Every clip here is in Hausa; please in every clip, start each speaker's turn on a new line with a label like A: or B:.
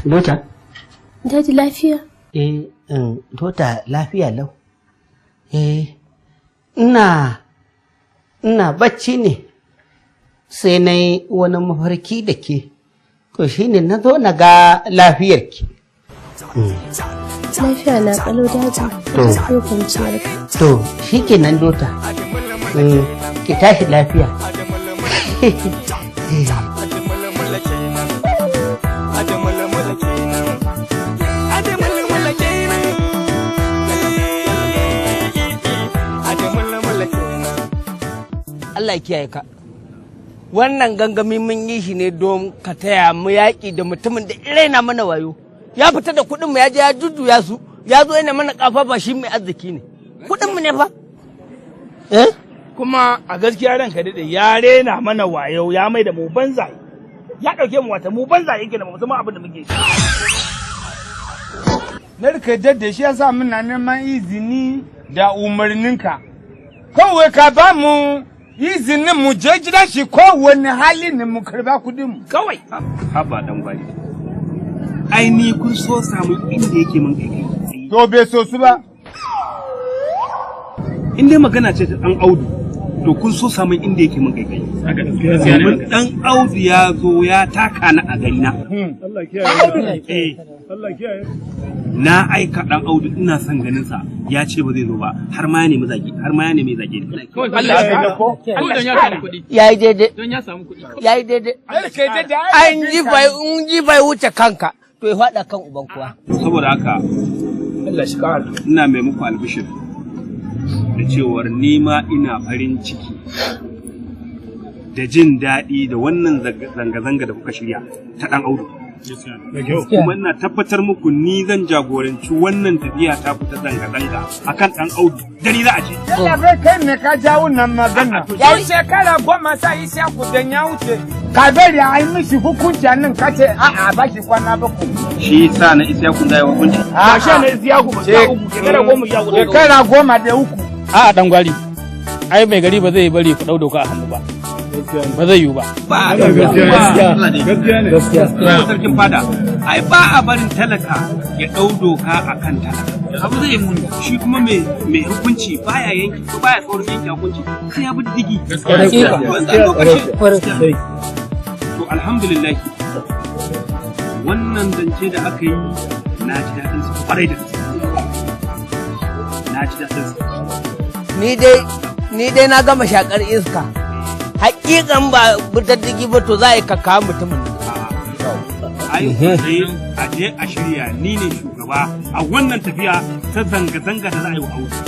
A: Dota?
B: Daji lafiya?
A: Dota lafiya lau. Ina bacci ne sai na yi wani mafarki da ke, to shi ne na zo na ga lafiyarki.
B: Lafiya na kalau daji,
A: To.
B: sai kwanciyar ka.
A: To, shi kenan Dota, ki tashi lafiya.
C: Allah ya kiyaye ka. Wannan gangami mun yi shi ne don ka taya mu yaƙi da mutumin da raina mana wayo. Ya fita da kuɗin mu ya je ya jujjuya su, ya zo yana mana kafa shi mai arziki ne. Kuɗin mu ne fa.
D: Kuma a gaskiya ranka daɗe ya rena mana wayo ya mai da mu banza. Ya ɗauke mu wata mu banza yake da mu zama abin da muke.
E: Narka dadda shi yasa muna neman izini da umarninka. Kawai ka ba mu izinin mu je gidan shi kowane hali ne mu karba kudin mu.
D: Kawai.
F: Haba dan gwari. Ai ni kun so samu inda yake mun kai.
E: To bai so su ba.
F: In dai magana ce ta dan Audu, to kun so samu inda yake mun kai. Haka gaskiya ne. Dan Audu ya zo ya taka ni a gari na.
D: Allah kiyaye. Allah kiyaye.
F: Na aika dan Audu ina son ganin sa, ya ce ba zai zo ba, har ma ya nemi zage,
D: Allah ya ko. Allah ya samu kuɗi.
C: Yayi daidai.
D: Don ya samu kuɗi.
C: Yayi daidai. An ji bai wuce kanka, to ya faɗa kan uban kuwa.
F: Saboda haka
D: Allah shi kara.
F: ina mai muku albishir da cewar nima ina farin ciki da jin daɗi da wannan zanga-zanga da kuka shirya ta ɗan Audu. Kuma ina tabbatar muku ni zan jagoranci wannan tafiya ta fita zanga-zanga akan ɗan Audu. Dari za a ce.
E: Yalla bai kai ne ka jawo nan magana. Yau shekara 10 sa isa ku dan ya wuce. Ka bari a yi mishi hukunci a nan ka ce a'a ba shi kwana bakwai.
F: Shi sa na isa kun zai hukunci.
D: Ba shi ne ziya ku ba ta uku shekara 10 ya gudu.
E: Shekara 10
D: A'a dan gwari. Ai mai gari ba zai bari ku dau doka a hannu ba. Ba zai yiwu ba.
F: Ba gaskiya ne. Sarkin fada, ai ba a barin talaka ya ɗau doka a kan talaka. Abu zai yi muni. Shi kuma mai hukunci baya yanki ko baya tsoron yanki hukunci sai ya bi digi. To alhamdulillah wannan zance da aka yi na ji daɗin su kwarai da gaske. Na ji daɗin su.
C: Ni dai na gama shakar iska. Hakikan ba diddigi ba to za a yi kaka mutumin.
F: Ai, a je a shirya ni ne shugaba a wannan tafiya ta zanga-zanga da za a yi wa Audu.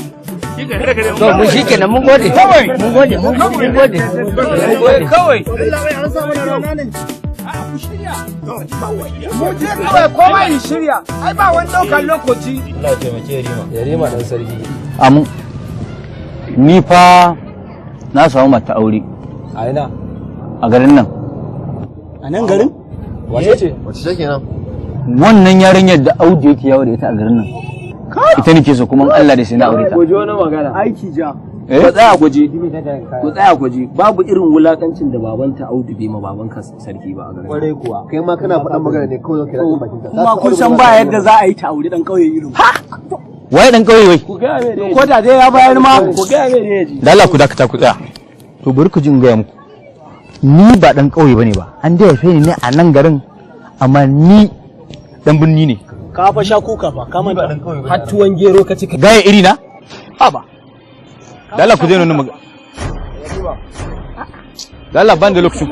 C: To mu shi kenan mun gode. Mun gode.
E: kawai. Mu je kawai kowa yi shirya. Ai ba wani ɗaukar lokaci.
G: Allah ya taimake Yarima dan sarki. Amu. Ni fa na samu mata aure. A ina? A garin nan.
C: A nan garin?
G: Wace ce?
H: Wace ce kenan?
G: Wannan yarinyar da Audu yake yawo da ita a garin nan. Ita nake so kuma Allah da sai na aure ta.
H: Goje wani magana. Aiki ja. Ku tsaya gwaje. Ku tsaya gwaje. Babu irin wulakancin da babanta Audu bai ma babanka sarki ba a garin.
I: Kwarai kuwa. Kai ma kana faɗan magana ne kawai zaka yi bakin ka.
H: Kuma kun san ba yadda za a yi ta aure dan kauye irin.
G: Ha! Waye dan kauye wai?
H: Ku ga me ne. Ko da dai ya bayar ma ku ga me ne ji.
G: Da Allah ku dakata ku tsaya. To bari ku jin gaya muku. Ni ba dan kauye bane ba. An da haife ni ne a nan garin amma ni dan binni ne.
H: Ka fa sha kuka fa ka manta har tuwon gero ka cika.
G: Gaya iri na? Ha ba. Da Allah ku zai nuna magana. Da Allah ban da lokacin.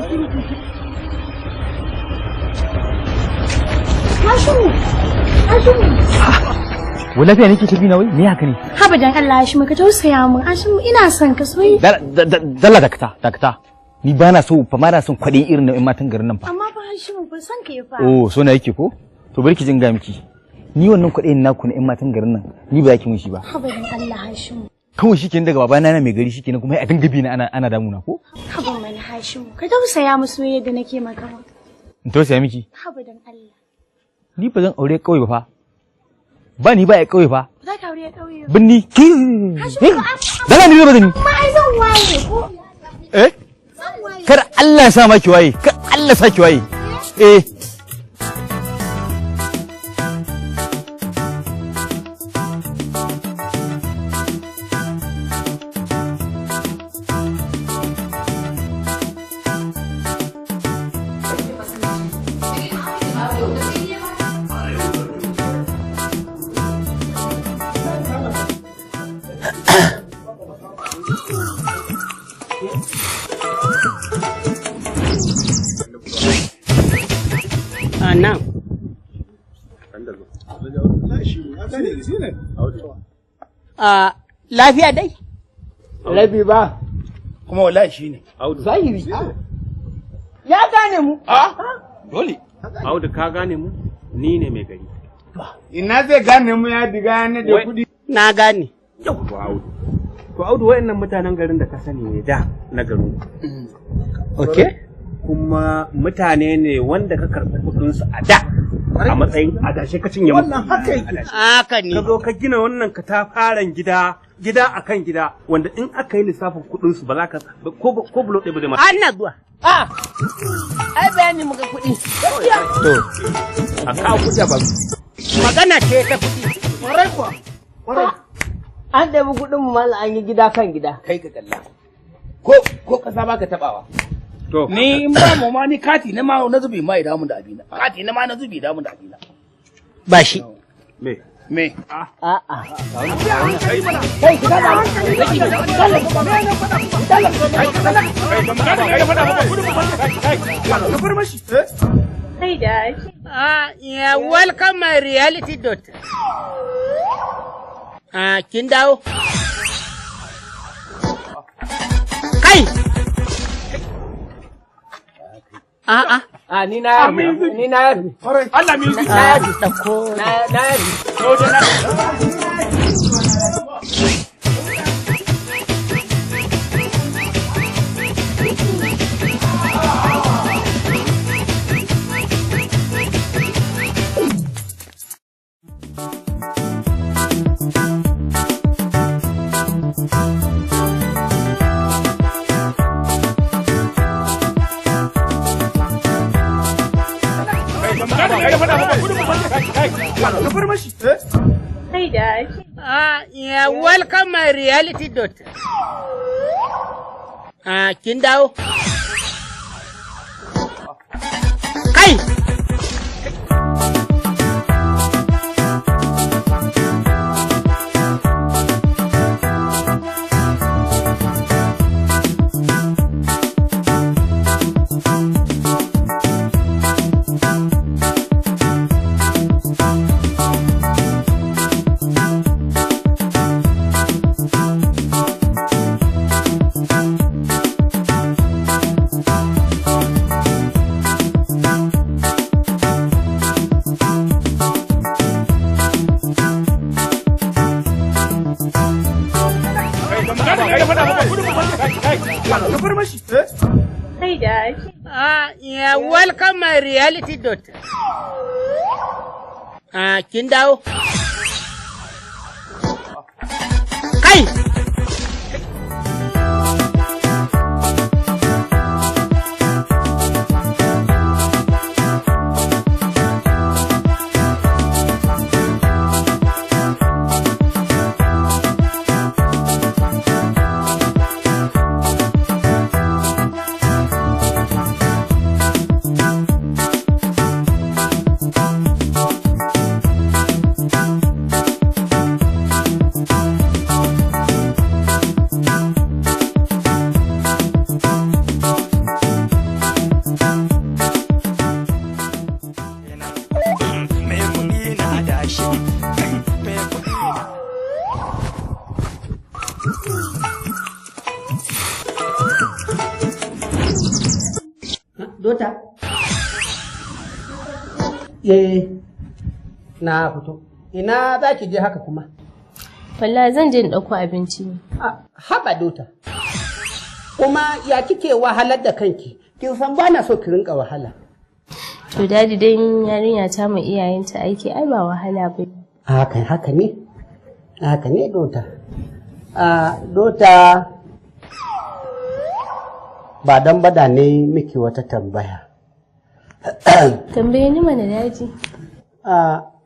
G: Wai lafiya nake tafi na wai me haka ne?
B: Haba dan Allah Hashimu ka tausaya min. Hashimu ina son ka soyi.
G: Dalla dakata. Ni ba na so fa ma na son kwaɗin irin na matan garin nan fa.
B: Amma fa Hashimu ba san ka yi fa.
G: Oh so na yake ko? To bari ki jin ga miki. Ni wannan kwaɗin naku na matan garin nan ni ba za ki mun shi ba.
B: Haba dan Allah Hashimu.
G: Kawai shikenan daga babana na mai gari shikenan kuma a dinga bi na ana damuna ko?
B: Haba mana Hashimu ka tausaya musu yadda nake maka ba.
G: In tausaya miki?
B: Haba dan Allah.
G: Ni ba zan aure kauye ba fa. Ba ni ba ya kauye fa.
B: Za ka aure kauye ba.
G: Binni ki. Dala ni ba da ni.
B: Ma ai zan waye ko.
G: Eh? Kar Allah ya sa maki waye. Kar Allah sa ki waye. Eh.
A: Nan. Lafiya dai?
D: Rabi ba, kuma wallahi shi ne.
A: Zahiri. Ya gane mu.
F: Dole. Audu ka gane mu? Ni ne mai gari.
E: Ina zai gane mu ya diga ne da kudi.
A: Na gane.
F: Yawwa Audu. To Audu wayannan mutanen garin da ka sani ne da na garin.
A: Okay.
F: Kuma mutane ne wanda ka karɓi kuɗinsu a da a matsayin adashe ka cinye musu.
D: Wannan haka yake.
A: Haka ne.
F: Ka zo ka gina wannan katafaren gida akan gida wanda in aka yi lissafin kuɗinsu ba za ka ko bulo ɗaya ba zai ma.
A: Ana zuwa. Ai bayani muka kuɗi.
F: To a kawo kuɗi a ba.
A: Magana ce ta kuɗi.
D: Kwarai kuwa. Kwarai.
A: An ɗabi kuɗin mu mala an yi gida kan gida.
D: Kai ka kalla. Ko kasa ba ka taɓawa.
F: To.
D: Ni in ba mu ma ni kati na ma na zubi ma ya damu da abina. Kati na ma na zubi damu da abina.
A: Ba shi.
F: Me?
D: Me?
A: A'a.
D: Kai ki kada.
B: Hey dad.
A: Yeah, welcome my reality daughter. Kin dawo? Kai!
H: Ni na yari.
D: Allah mi yi.
H: Na yari. Na yari.
B: Hey dad.
A: Yeah, welcome my reality daughter. Kin dawo? Kai!
B: Hey dad.
A: Yeah, welcome my reality daughter. Kin dawo? Kai! Dota? Na fito. Ina za ki je haka kuma?
J: Wallahi zan je in ɗauko abinci ne.
A: Haba Dota. Kuma ya kike wahalar da kanki? Kin san ba na so ki rinka wahala.
J: To dadi dan yarinya ta mai iyayenta aiki ai ba wahala ba.
A: Haka ne. Haka ne Dota. Dota ba dan bada ne miki wata tambaya.
J: Tambaye ni mana daji.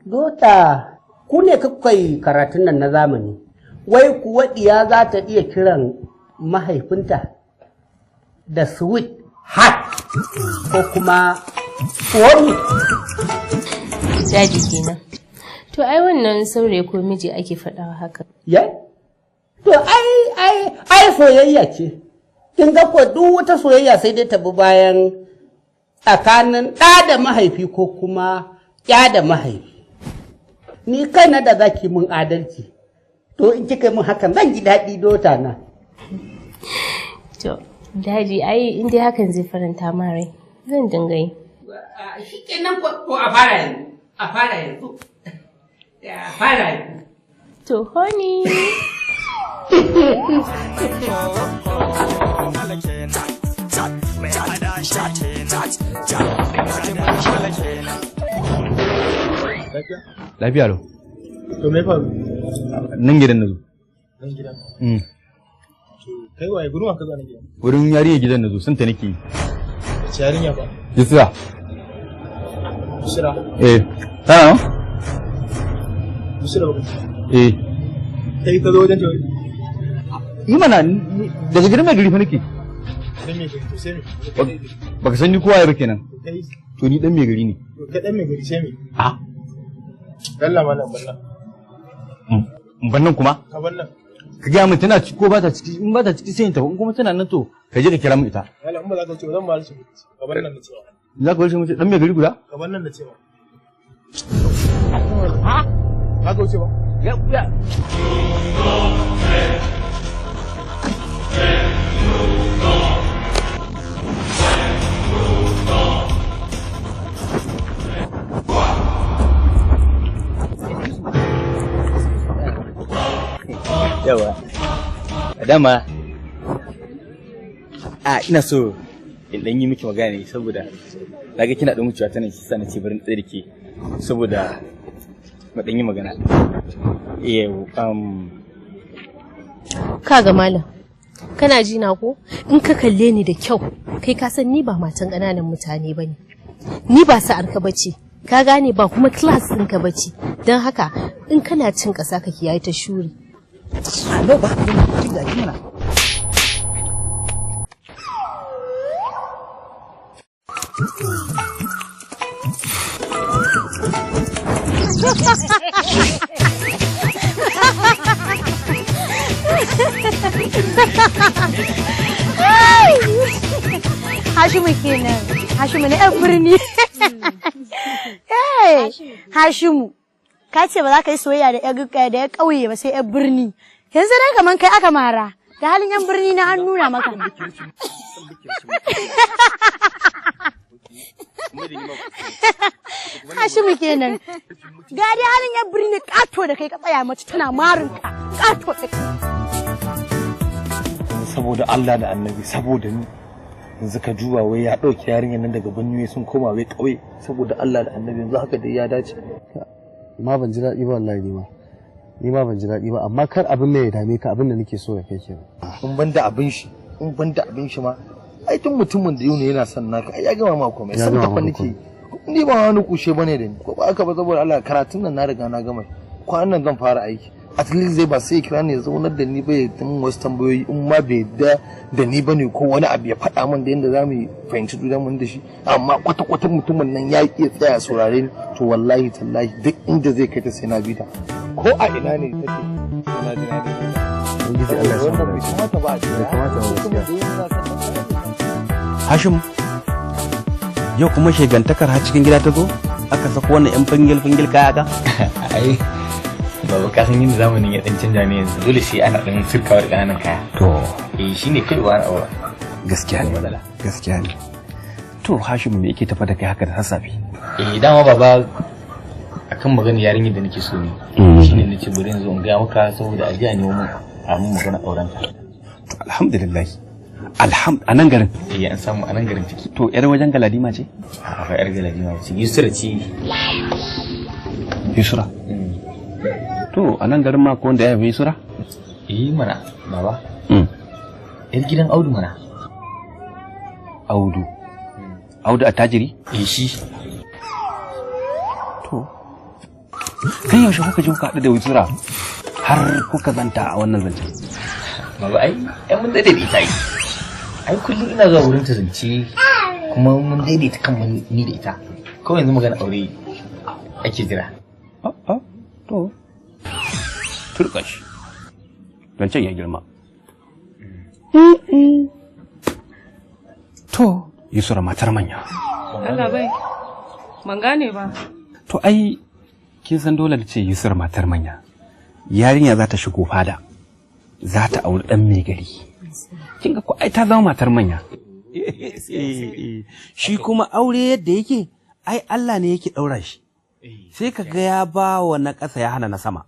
A: Dota, ku ne kukai karatun nan na zamani, wai kuwa ɗiya za ta iya kiran mahaifinta da sweet heart ko kuma wani?
J: Daji kenan. To ai wannan saurayi ko miji ake faɗawa haka.
A: Ya? To ai soyayya ce. Kin ga ko duk wata soyayya sai dai ta bi bayan tsakanin ɗa da mahaifi ko kuma ya da mahaifi. Ni kaina da zaki mun adalci, to in kika mun hakan zan ji daɗi Dota na.
J: To, daji ai in dai hakan zai faranta ma rai, zan dinga yi.
A: Shi kenan ko a fara yanzu, a fara yanzu. A fara yanzu.
J: To, honey.
G: Lafiya lau.
I: To me faru?
G: Nan gidan na zo.
I: Nan gidan? To kai waye gurin wa ka zo nan gidan?
G: Wurin yarinya gidan na zo, sun ta nake yi.
I: Wace yarinya ba?
G: Yusra.
I: Yusra?
G: Tana?
I: Yusra ba? Kai ka zo wajen ta wai?
G: Yi mana daga gidan mai gari fa nake.
I: Dan mai gari to sai me?
G: Baka san ni kowa ya kenan. To ni dan mai gari ne.
I: To kai dan mai gari sai me? Dalla malam ballan.
G: Bannan kuma?
I: Ka ballan.
G: Ka gaya min tana ciki ko ba ta ciki, in ba ta ciki sai in tafi, in kuma tana nan to ka je ka kira min ita.
I: Malam in ba za ka wuce ba zan ba shi ka ballan da cewa.
G: Za ka wuce mutum dan mai gari guda?
I: Ka ballan da cewa. Ka wuce ba?
G: Ya.
K: Yawa, dama ina so in ɗan yi miki magana ne saboda na ga kina ɗan wucewa ta nan shi sa na ce bari tsaye da ke saboda mu ɗan yi magana.
J: Kaga malam, kana ji na ko? In ka kalle ni da kyau, kai ka san ni ba matan ƙananan mutane ba ne. Ni ba sa'arka bace, ka gane ba kuma class ɗinka bace. Don haka in kana cin ƙasa ka kiyaye ta shuri.
K: No, ba ka jin daɗi mana.
B: Hashimu kenan. Hashimu na 'yan birni. Hashimu. Ka ce ba za ka yi soyayya da ya ƙauye ba sai 'yan birni. Yanzu dai kaman kai aka mara. Da halin 'yan birni na an nuna maka. Hashimu kenan. Ga dai halin 'yan birni ƙato da kai ka tsaya mace tana marin ka. Ƙato da kai.
I: Saboda Allah da Annabi, saboda ni. Yanzu ka duba wai ya ɗauki yarinyar nan daga birni sun koma wai ƙauye. Saboda Allah da Annabi yanzu haka dai ya dace.
L: Ma ban ji daɗi ba wallahi ni ma ban ji daɗi ba amma kar abin ne ya dame ka abin da nake so ya kai kenan.
I: In ban da abin shi ma ai tun mutumin da yau ne yana son naka ai ya gama ma komai san ta nake ni ba wani kushe bane da ni ko ba aka ba saboda Allah karatun nan na riga na gama kwanan nan zan fara aiki at least zai ba sai kira ne ya zaunar da ni ba ya tun wasu tambayoyi in ma bai da ni bane ko wani abu ya faɗa min da yadda za mu fahimci junan da shi amma kwata mutumin nan ya iya tsaya saurare ni to wallahi tallahi duk inda zai kai ta sai na bi ta ko a ina ne take ina ji na da
L: ubangiji Allah ya
I: wannan bai kamata ba a ce
K: Hashim yau kuma shegantakar har cikin gida ta zo aka sako wannan yan fingil kaya ka
M: ai babu kasan yin zamanin ya dan canja ne yanzu dole sai ana dan sirkawar kananan kaya
K: to
M: shine kai wa aura
K: gaskiya ne
M: To Hashim me yake tafa da kai haka da sassafe?
K: Dama baba akan magana yarinyar da nake so ne. Shine nace bari yanzu in ga maka saboda ajiya ne mun a mun magana auren ta.
M: Alhamdulillah. A nan garin?
K: An samu a nan garin ciki.
M: To yar wajen Galadima ce?
K: Ba yar Galadima ce. Yusra ce.
M: Yusra? To a nan garin ma ko wanda ya haifi Yusra?
K: Mana baba. Yar gidan Audu mana.
M: Audu attajiri?
K: Shi.
M: To kai yaushe kuka je kuka haɗu da Yusra har kuka zanta a wannan zancen?
K: Baba ai mun daidaita yi. Ai kullum ina zuwa wurin ta zance kuma mun daidaita kan ni da ita. Kawai yanzu magana aure ake jira.
M: To turkash zancen ya girma. To Yusra matar manya.
N: Allah bai ban gane ba.
M: To ai kin san dole ce Yusra matar manya. Yarinya za ta shigo fada. Za ta auri dan mai gari. Kin ga ko ai ta zama matar manya.
C: Shi kuma aure yadda yake ai Allah ne yake daura shi. Sai ka ga ya ba wa na ƙasa ya hana na sama.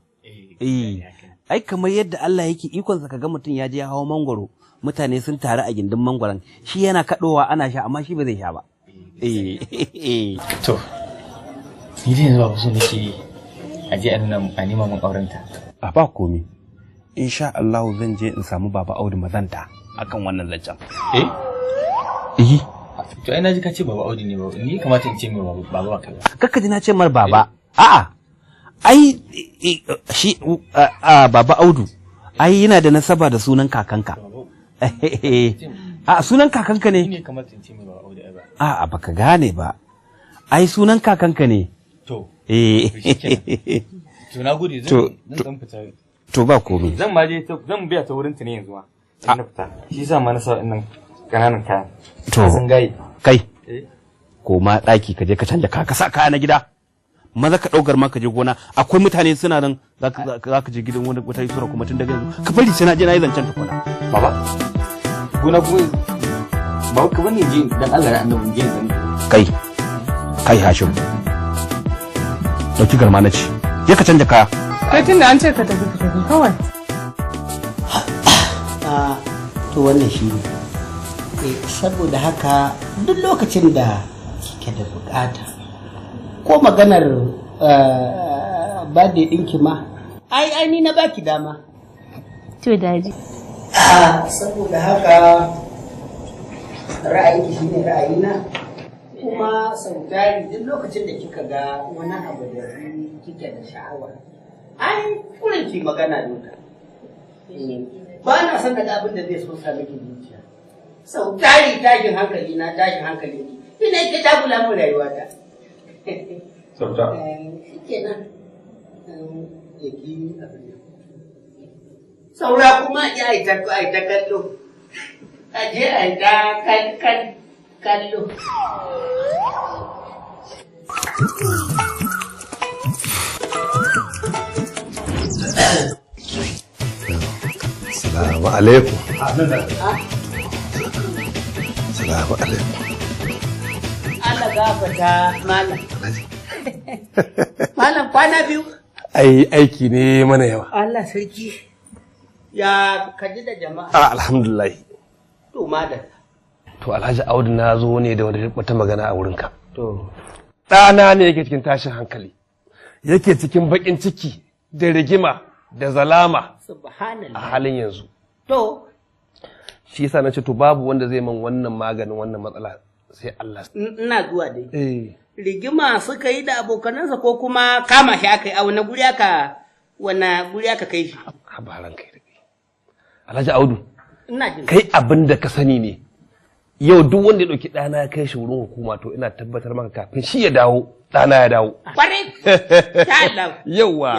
C: Ai kamar yadda Allah yake ikonsa ka ga mutum ya je ya hawo mangwaro mutane sun taru a gindin mangwaron shi yana kaɗowa ana sha amma shi ba zai sha ba.
K: To ni dai yanzu ba so nake a je a nema mun aurenta.
M: A ba komi. Insha Allah zan je in samu Baba Audu mazanta akan wannan zancen.
K: To ai naji ka ce Baba Audu ne ba ni kamata in ce mai baba ba kai.
C: Kakka ji na ce mar baba. A'a. Ai shi Baba Audu ai yana da nasaba da sunan kakanka. A sunan kakanka ne.
K: Ni kamata in ce mai Baba Audu ai ba.
C: A'a baka gane ba. Ai sunan kakanka ne.
K: To. To na gode zan fita.
C: To ba komai.
K: Zan ma je zan biya ta wurin ta ne yanzu ma. Na fita. Shi yasa ma na sa nan kananan kaya.
C: To.
K: Sun gayi.
C: Kai. Koma ɗaki ka je ka canja ka sa kaya na gida. Maza ka ɗaukar ma ka je gona akwai mutane suna nan za ka je gidan wani wata sura kuma tun daga yanzu ka bari sai na je na yi zancen tukuna.
K: Baba. Gona kuma ba ka bane je dan Allah ya annabi je zan.
C: Kai Hashim. Dauki garma na ci. Je ka canja kaya.
N: Kai tunda an ce ka tafi kawai.
A: To wannan shi ne. Saboda haka duk lokacin da kike da bukata ko maganar birthday ɗinki ma ai ni na baki dama.
J: To daji.
A: Saboda haka ra'ayinki shine ra'ayina kuma sau tari duk lokacin da kika ga wani abu da kike da sha'awa ai kurin ki magana duka. Ba na son daga abin da zai so sa miki zuciya. Sau tari tashin hankali na tashin hankali ina ke dagula mu rayuwa ta.
K: Sauta.
A: Kenan yaki abin saura kuma ya yi ta kallo. Aje a yi ta kallo.
L: Salamu alaikum. Salamu alaikum.
A: Allah gafata malam. Malam kwana biyu.
L: Ai aiki ne mana yawa.
A: Allah sarki. Ya kaji da jama'a.
L: Alhamdulillah.
A: To madalla.
L: To Alhaji Audu na zo ne da wata magana a wurinka. To. Ɗana ne yake cikin tashin hankali. Yake cikin baƙin ciki da rigima da zalama.
A: Subhanallah.
L: A halin yanzu.
A: To.
L: Shi yasa na ce to babu wanda zai man wannan maganin wannan matsala sai Allah.
A: Ina zuwa dai. Rigima suka yi da abokanansa ko kuma kama shi aka yi a wani guri aka kai shi.
L: Habaran kai da kai. Alhaji Audu.
A: Ina jin.
L: Kai abin da ka sani ne. Yau duk wanda ya ɗauki ɗana ya kai shi wurin hukuma to ina tabbatar maka kafin shi ya dawo ɗana ya dawo.
A: Kwarai.
L: Yauwa.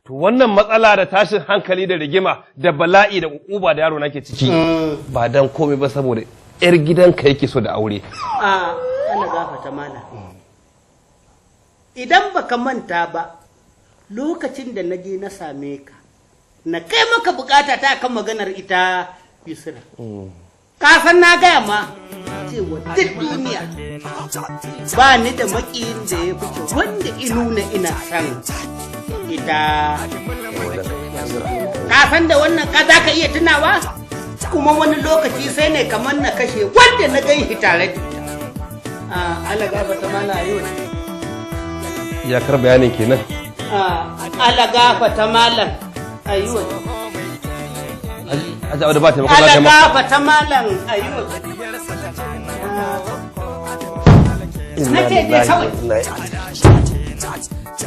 L: To wannan matsala da tashin hankali da rigima da bala'i da ukuba da yaro nake ciki ba dan komai ba saboda yar gidanka yake so da aure.
A: Ana gafata mana. Idan baka manta ba lokacin da na je na same ka na kai maka bukata ta kan maganar ita Yusra. Ka san na gaya ma cewa duk duniya ba ni da makiyin da ya fice wanda inuna ina san ita. Ka san da wannan ka za ka iya tunawa? Kuma wani lokaci sai ne kamar na kashe wanda na gan shi tare da ita. Allah gafata mana yau.
L: Iyakar bayanin kenan.
A: Allah gafata malam ayyuwa.
L: Haji Audu ba taimako za ta
A: Allah gafata malam ayyuwa. Na ce dai kawai.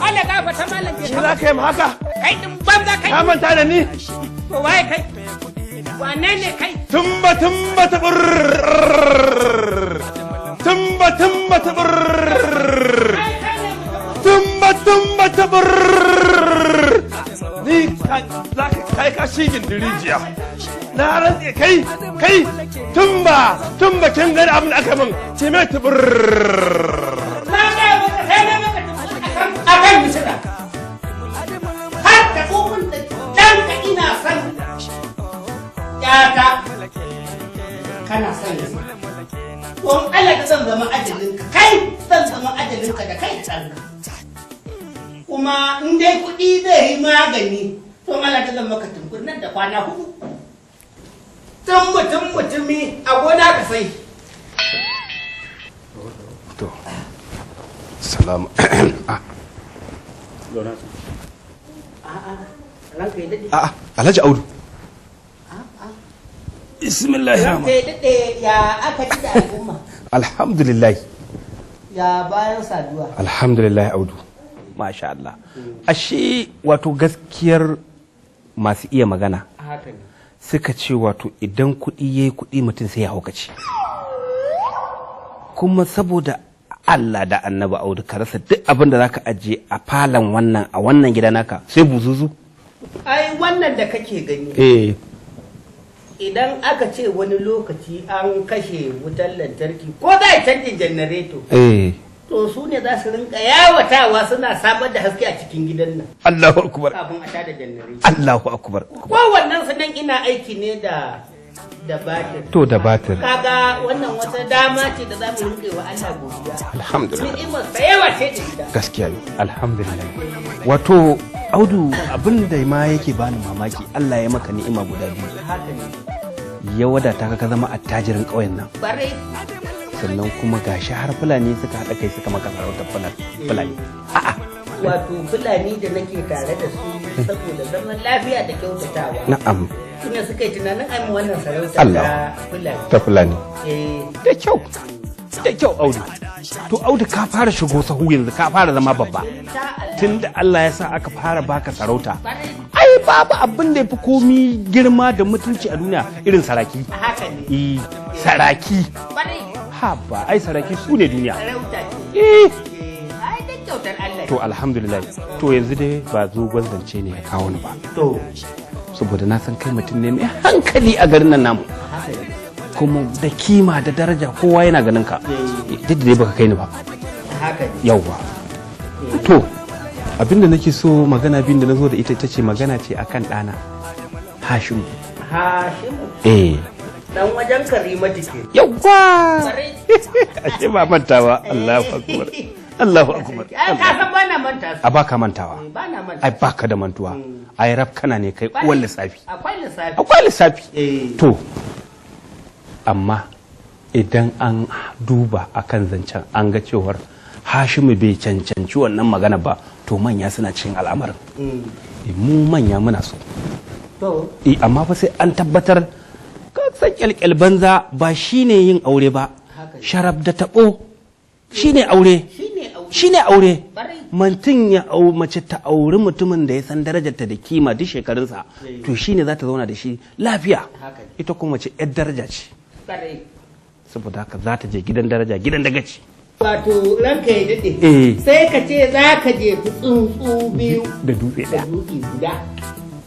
A: Allah gafata malam ke
L: Shi za ka yi haka?
A: Kai din banza kai.
L: Ka manta da ni?
A: To waye kai? Wane ne kai?
L: Tumba ta Tumba ta Tumba ta Ni za ka kai ka shigin dirijiya. Na rantse kai tumba kin gani abin da aka min ce mai ta
A: akan misira har da kokun da danka ina san yata kana san yanzu don Allah ka zan zama ajalinka kai zan zama ajalinka da kai ɗanka kuma in dai kuɗi zai yi magani don Allah ka zan maka tunkur nan da kwana 4 tun mutumi a gona ka sai
L: to salamu Alhaji Audu.
A: Bismillahirrahmanirrahim. Ya aka ji da al'umma.
L: Alhamdulillah.
A: Ya bayan saduwa.
L: Alhamdulillah Audu. Masha Allah. Ashe wato gaskiyar masu iya magana. Suka ce wato idan kuɗi yayi kuɗi mutum sai ya haukace. Kuma saboda Allah da Annabi Audu ka rasa duk abin da zaka ajiye a falon wannan a wannan gida naka sai buzuzu.
A: Ai wannan da kake gani. Idan aka ce wani lokaci an kashe wutar lantarki ko za a canjin janareto. To su ne za su rinka yawatawa suna samar da haske a cikin gidan nan.
L: Allahu akbar.
A: Kafin a tada janareto.
L: Allahu akbar.
A: Kowannen su nan ina aiki ne da batir.
L: To da batir.
A: Kaga wannan wata dama ce da za mu rinka wa Allah godiya.
L: Alhamdulillah.
A: Ni'imar sayawa ce da gida.
L: Gaskiya ne. Alhamdulillah. Wato Audu abin da ma yake bani mamaki Allah ya maka ni'ima guda biyu.
A: Haka ne.
L: Ya wadata ka zama attajirin ƙauyen nan.
A: Bare.
L: Sannan kuma gashi har Fulani suka haɗa kai suka maka sarautar Fulani.
A: Wato Fulani da nake tare da su saboda zaman lafiya da kyautatawa.
L: Na'am.
A: Suna suka yi tunanin ai wannan sarauta
L: Allah. Ta Fulani. Da kyau. Da kyau Audu. To Audu ka fara shigo sahu yanzu ka fara zama babba. Tunda Allah ya sa aka fara baka sarauta. Ai babu abin da yafi komi girma da mutunci a duniya irin saraki.
A: Haka ne.
L: Saraki. Haba ai saraki su ne duniya.
A: Sarauta ce. Ai da kyautar Allah.
L: To alhamdulillah. To yanzu dai ba zogon zance ne ya kawo ni ba.
A: To.
L: Saboda na san kai mutum ne mai hankali a garin nan namu. Kuma da kima da daraja kowa yana ganin ka. Duk da dai baka kai ni ba.
A: Haka ne.
L: Yawwa. To abinda nake so magana bin da nazo da ita ce magana ce akan ɗana Hashimu.
A: Hashimu. Dan wajen Karimatu ke.
L: Yawwa. Ashe ba mantawa. Allahu akbar. Allahu akbar.
A: Ai ka san bana manta su.
L: A baka mantawa.
A: Bana manta.
L: Ai baka da mantuwa. Ai rab kana ne kai uwan lissafi.
A: Akwai lissafi.
L: Akwai lissafi. To amma idan an duba akan zancen an ga cewar Hashimu bai cancanci wannan magana ba to manya suna cikin al'amarin. Mu manya muna so. Amma fa sai an tabbatar ka san kyalkyal banza ba shine yin aure ba. Sharab da tabo shine aure. Shine aure. Mutum ya mace ta auri mutumin da ya san darajarta da kima duk shekarunsa to shine za ta zauna da shi lafiya. Ita kuma mace yar daraja ce. Saboda haka za ta je gidan daraja gidan dagaci.
A: Wato ranka ya daɗe. Sai ka ce za ka je tsuntsu biyu.
L: Da dutse ɗaya.
A: guda.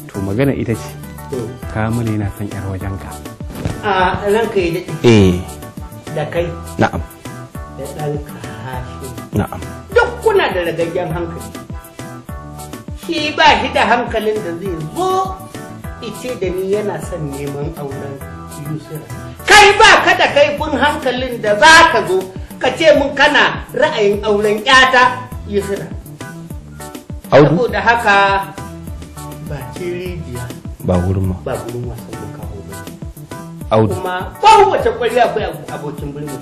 L: To magana ita ce. Kamilu yana son yar wajenka.
A: A ranka ya daɗe. Da kai.
L: Na'am.
A: Da ɗanka Hashim.
L: Na'am.
A: Duk kuna da ragaggen hankali. Shi ba shi da hankalin da zai zo ice da ni yana son neman auren Yusuf. Kai ai ba ka da kaifin hankalin da za ka zo ka ce mun kana ra'ayin auren ƴata Yusra.
L: Audu?
A: Saboda haka ba rijiya.
L: Ba gurin ma.
A: Ba gurin wasan mun kawo ba.
L: Audu.
A: Kuma kowace ƙwarya akwai abokin birni.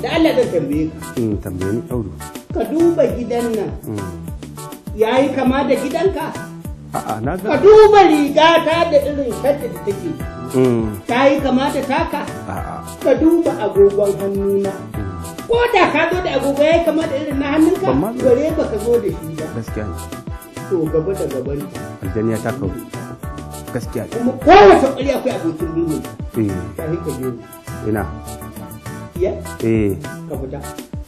A: Da Allah zan tambaye ka.
L: Tambaye ni Audu.
A: Ka duba gidan nan. Ya yi kama da gidanka?
L: A'a na ga.
A: Ka duba rigata da irin shadda da take. Ta yi kama da taka?
L: A'a.
A: Ka duba agogon hannuna. Ko da ka zo da agogo ya yi kama da irin na hannunka? Gare ba ka zo da shi ba.
L: Gaskiya ne.
A: To gaba da gaban.
L: Aljaniya ta kawo. Gaskiya ne.
A: Kuma kowace ƙwari akwai abokin birni. Ta yi ka je.
L: Ina.
A: Ya? Ka fita.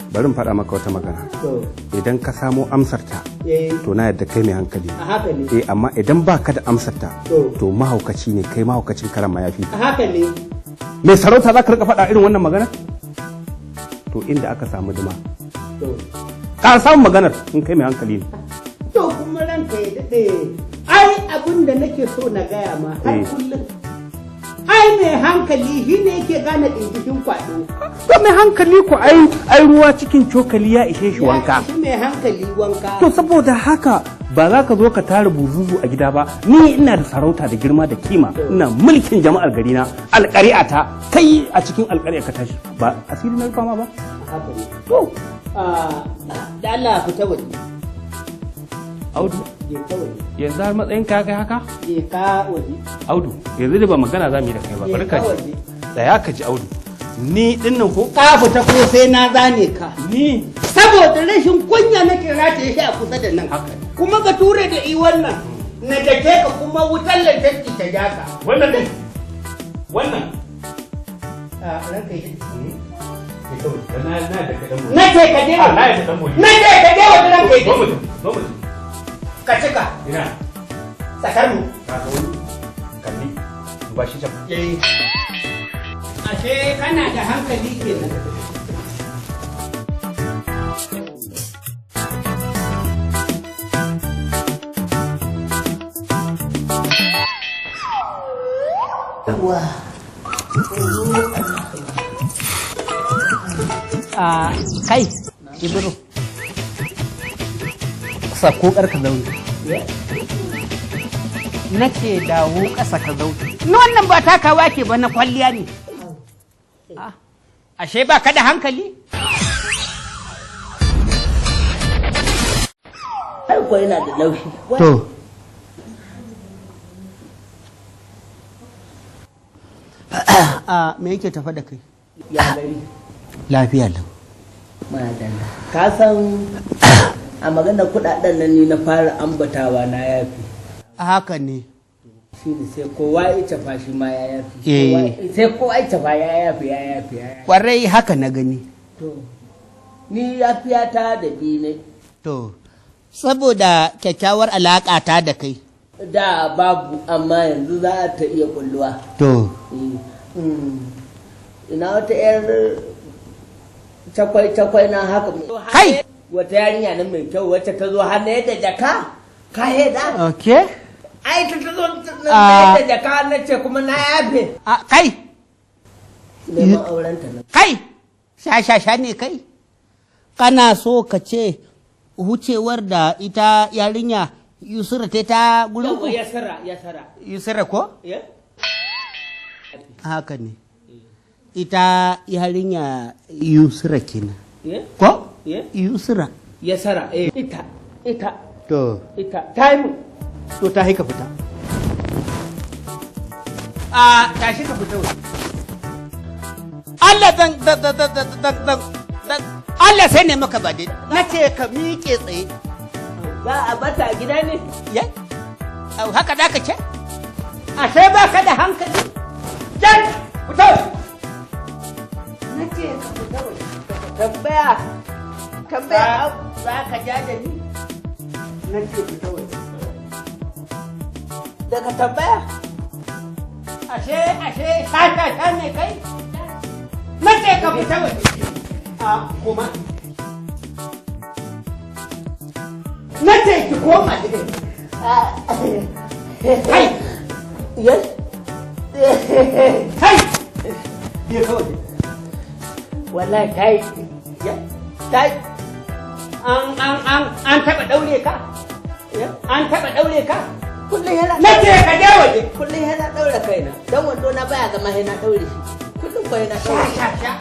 L: Bari in faɗa maka wata magana. Idan ka samo amsarta, to na yadda kai mai hankali.
A: A haka ne.
L: Amma idan ba ka da amsarta, to mahaukaci ne kai mahaukacin karan mayafi.
A: A haka ne.
L: Mai sarauta za ka rika faɗa irin wannan magana? To inda aka samu duma. Ka samu maganar in kai mai hankali ne.
A: To kuma ranka ya daɗe. Ai abin da nake so na gaya ma har kullum. Ai mai hankali shi ne yake gane ɗinkikin kwaɗo.
L: To mai hankali ko ai ruwa cikin cokali ya ishe shi wanka.
A: Ya mai hankali wanka.
L: To saboda haka ba za ka zo ka tara buzuzu a gida ba. Ni ina da sarauta da girma da kima. Ina mulkin jama'ar garina, alƙari'ata. Kai a cikin alƙari'a ka tashi. Ba asiri na rufa ma ba?
A: Haka ne. To da Allah fita waje.
L: Audu. Yanzu har matsayin ka kai haka?
A: Je ka waje.
L: Audu, yanzu da ba magana za mu yi da kai ba. Bari ka ji. Tsaya ka ji Audu. Ni dinnan ko?
A: Ka fita ko sai na zane ka. Ni. Saboda rashin kunya nake rataye shi a kusa da nan. Kuma ka ture da wannan. Na dake ka kuma wutar lantarki ta jaka.
L: Wannan dai. Wannan.
A: Ranka yi.
L: Na ce
A: ka je wa. Na ce ka je wa ranka yi. Ka cika.
L: Ina.
A: Tsakanin.
L: Ka ga wani. Kalli. Duba shi can.
A: Ashe kana da hankali kenan. Yawa. Kai, Ibro. Sako ƙarka zaune. Nake dawo ƙasa ka zaune. Wannan ba takawa ke ba na kwalliya ne. Ashe ba ka da hankali? Aiko yana da laushi. To. Me yake tafa da kai? Ya gari. Lafiya lau. Madalla. Ka san a magana kudaden nan ni na fara ambatawa na yafi. Haka ne. Shi ne sai kowa ya tafa shi ma ya yafi. Sai kowa ya tafa ya yafi. Kwarai haka na gani. To, ni yafiya ta da bi ne. To, saboda kyakkyawar alaƙa ta da kai. Da babu amma yanzu za ta iya kulluwa. To. Ina wata 'yar cakwai na haka. Kai! Wata yarinya nan mai kyau wacce ta zo hannu da jaka. Ka heda? Okay. Ai ta zo da jaka na ce kuma na yafe. Kai! Neman aurenta na. Kai! Sha ne kai? Kana so ka ce wucewar da ita yarinya Yusra ta gurin ku? Yusra ko? Haka ne. Ita yarinya Yusra kenan. Ko? Yusra. Yasara. Ita. To. Ita. Time. To ta haika fita. Tashi ka fita wani. Allah Allah sai ne maka ba dai. Na ce ka miƙe tsaye. Ba a bata gida ne? Ya? Haka za ka ce? Ashe ba ka da hankali? Jan! Fito! Na ce ka fita wani. Tambaya za ka ja da ni? Na ce fita wani. Daga tambaya? Ashe, sha ne kai? Na ce ka fita wani. Kuma? Na ce ki koma. Kai! Yes? Kai! Ya kawai. Wallahi kai. Kai. An taɓa ɗaure ka? An taɓa ɗaure ka?
B: Kullum yana
A: Na ce ka je waje.
B: Kullum yana ɗaure kaina. Dan wando na baya zama yana ɗaure shi. Kullum ko yana ɗaure.
A: Sha.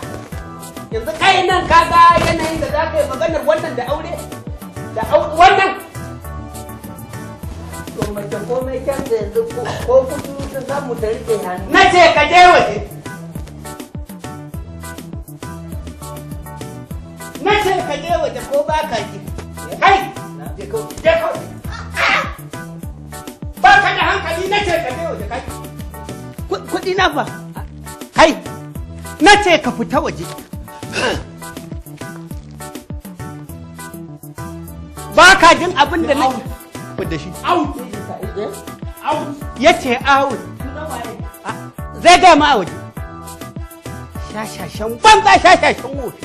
A: Yanzu kai nan ka ga yanayin da za ka yi maganar wannan da aure? Da wannan?
B: To mace komai kyan da yanzu ko kudu ta samu ta rike hannu.
A: Na ce ka je waje. Na ce ka je waje ko ba ka ji. Kai! Je kawai. Ba ka da hankali na ce ka je waje kai. Kuɗi na fa. Kai! Na ce ka fita waje. Ba ka jin abin da na da shi. Out! Ya ce out. Zai gama a waje. Shashashan banza shashashan wofi.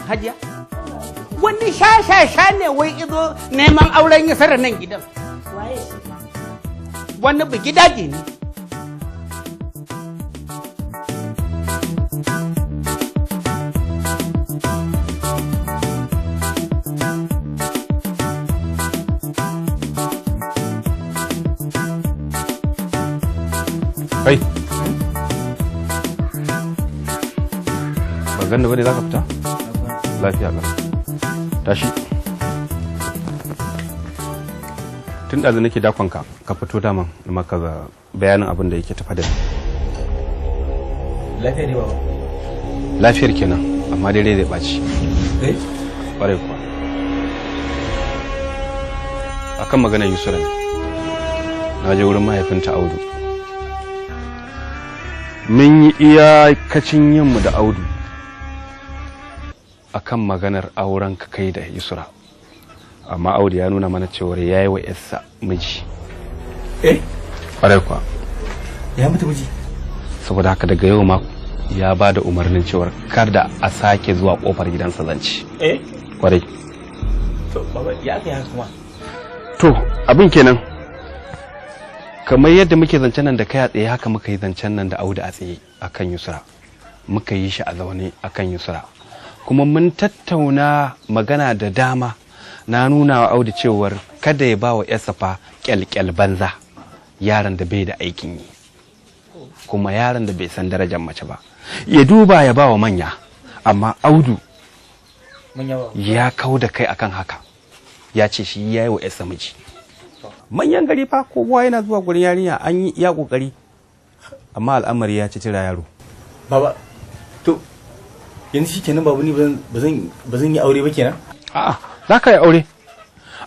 A: Hajiya? Wani shashasha ne wai izo neman auren yasara nan gidan. Wani bugi daji ne.
L: Kai. Ba ganna bane za ka fita? Lafiya ga. Tashi. Tun da nake dakonka ka fito daman da maka bayanin abin da yake tafa da ni.
K: Lafiya ne baba.
L: Lafiyar kenan amma dai zai ɓaci.
K: Eh?
L: Ƙwarai kuwa. Akan maganar Yusra ne. Na je wurin mahaifinta Audu. Mun yi iyakacin yinmu da Audu akan maganar auren ka kai da Yusra, amma Audu ya nuna mana cewar ya yi wa yarsa miji. Ƙwarai kuwa.
K: Ya mutu miji?
L: Saboda haka daga yau ma ya ba da umarnin cewar kar da a sake zuwa ƙofar gidansa zance. Ƙwarai.
K: To baba ya kai haka kuma.
L: To abin kenan. Kamar yadda muke zancen nan da kai a tsaye haka muka yi zancen nan da Audu a tsaye akan Yusra, muka yi shi a zaune akan Yusra, kuma mun tattauna magana da dama. Na nuna wa Audu cewar kada ya ba wa yarsa fa kyalkyal banza, yaron da bai da aikin yi kuma yaron da bai san darajar mace ba, ya duba ya ba wa manya. Amma Audu ya kau da kai akan haka, ya ce shi ya yi wa yarsa miji. Manyan gari fa kowa yana zuwa gurin yarinya, an yi iya kokari amma al'amari ya ci tira yaro.
K: Baba to yanzu shi kenan babu ni ba zan yi aure ba kenan?
L: A'a za ka yi aure.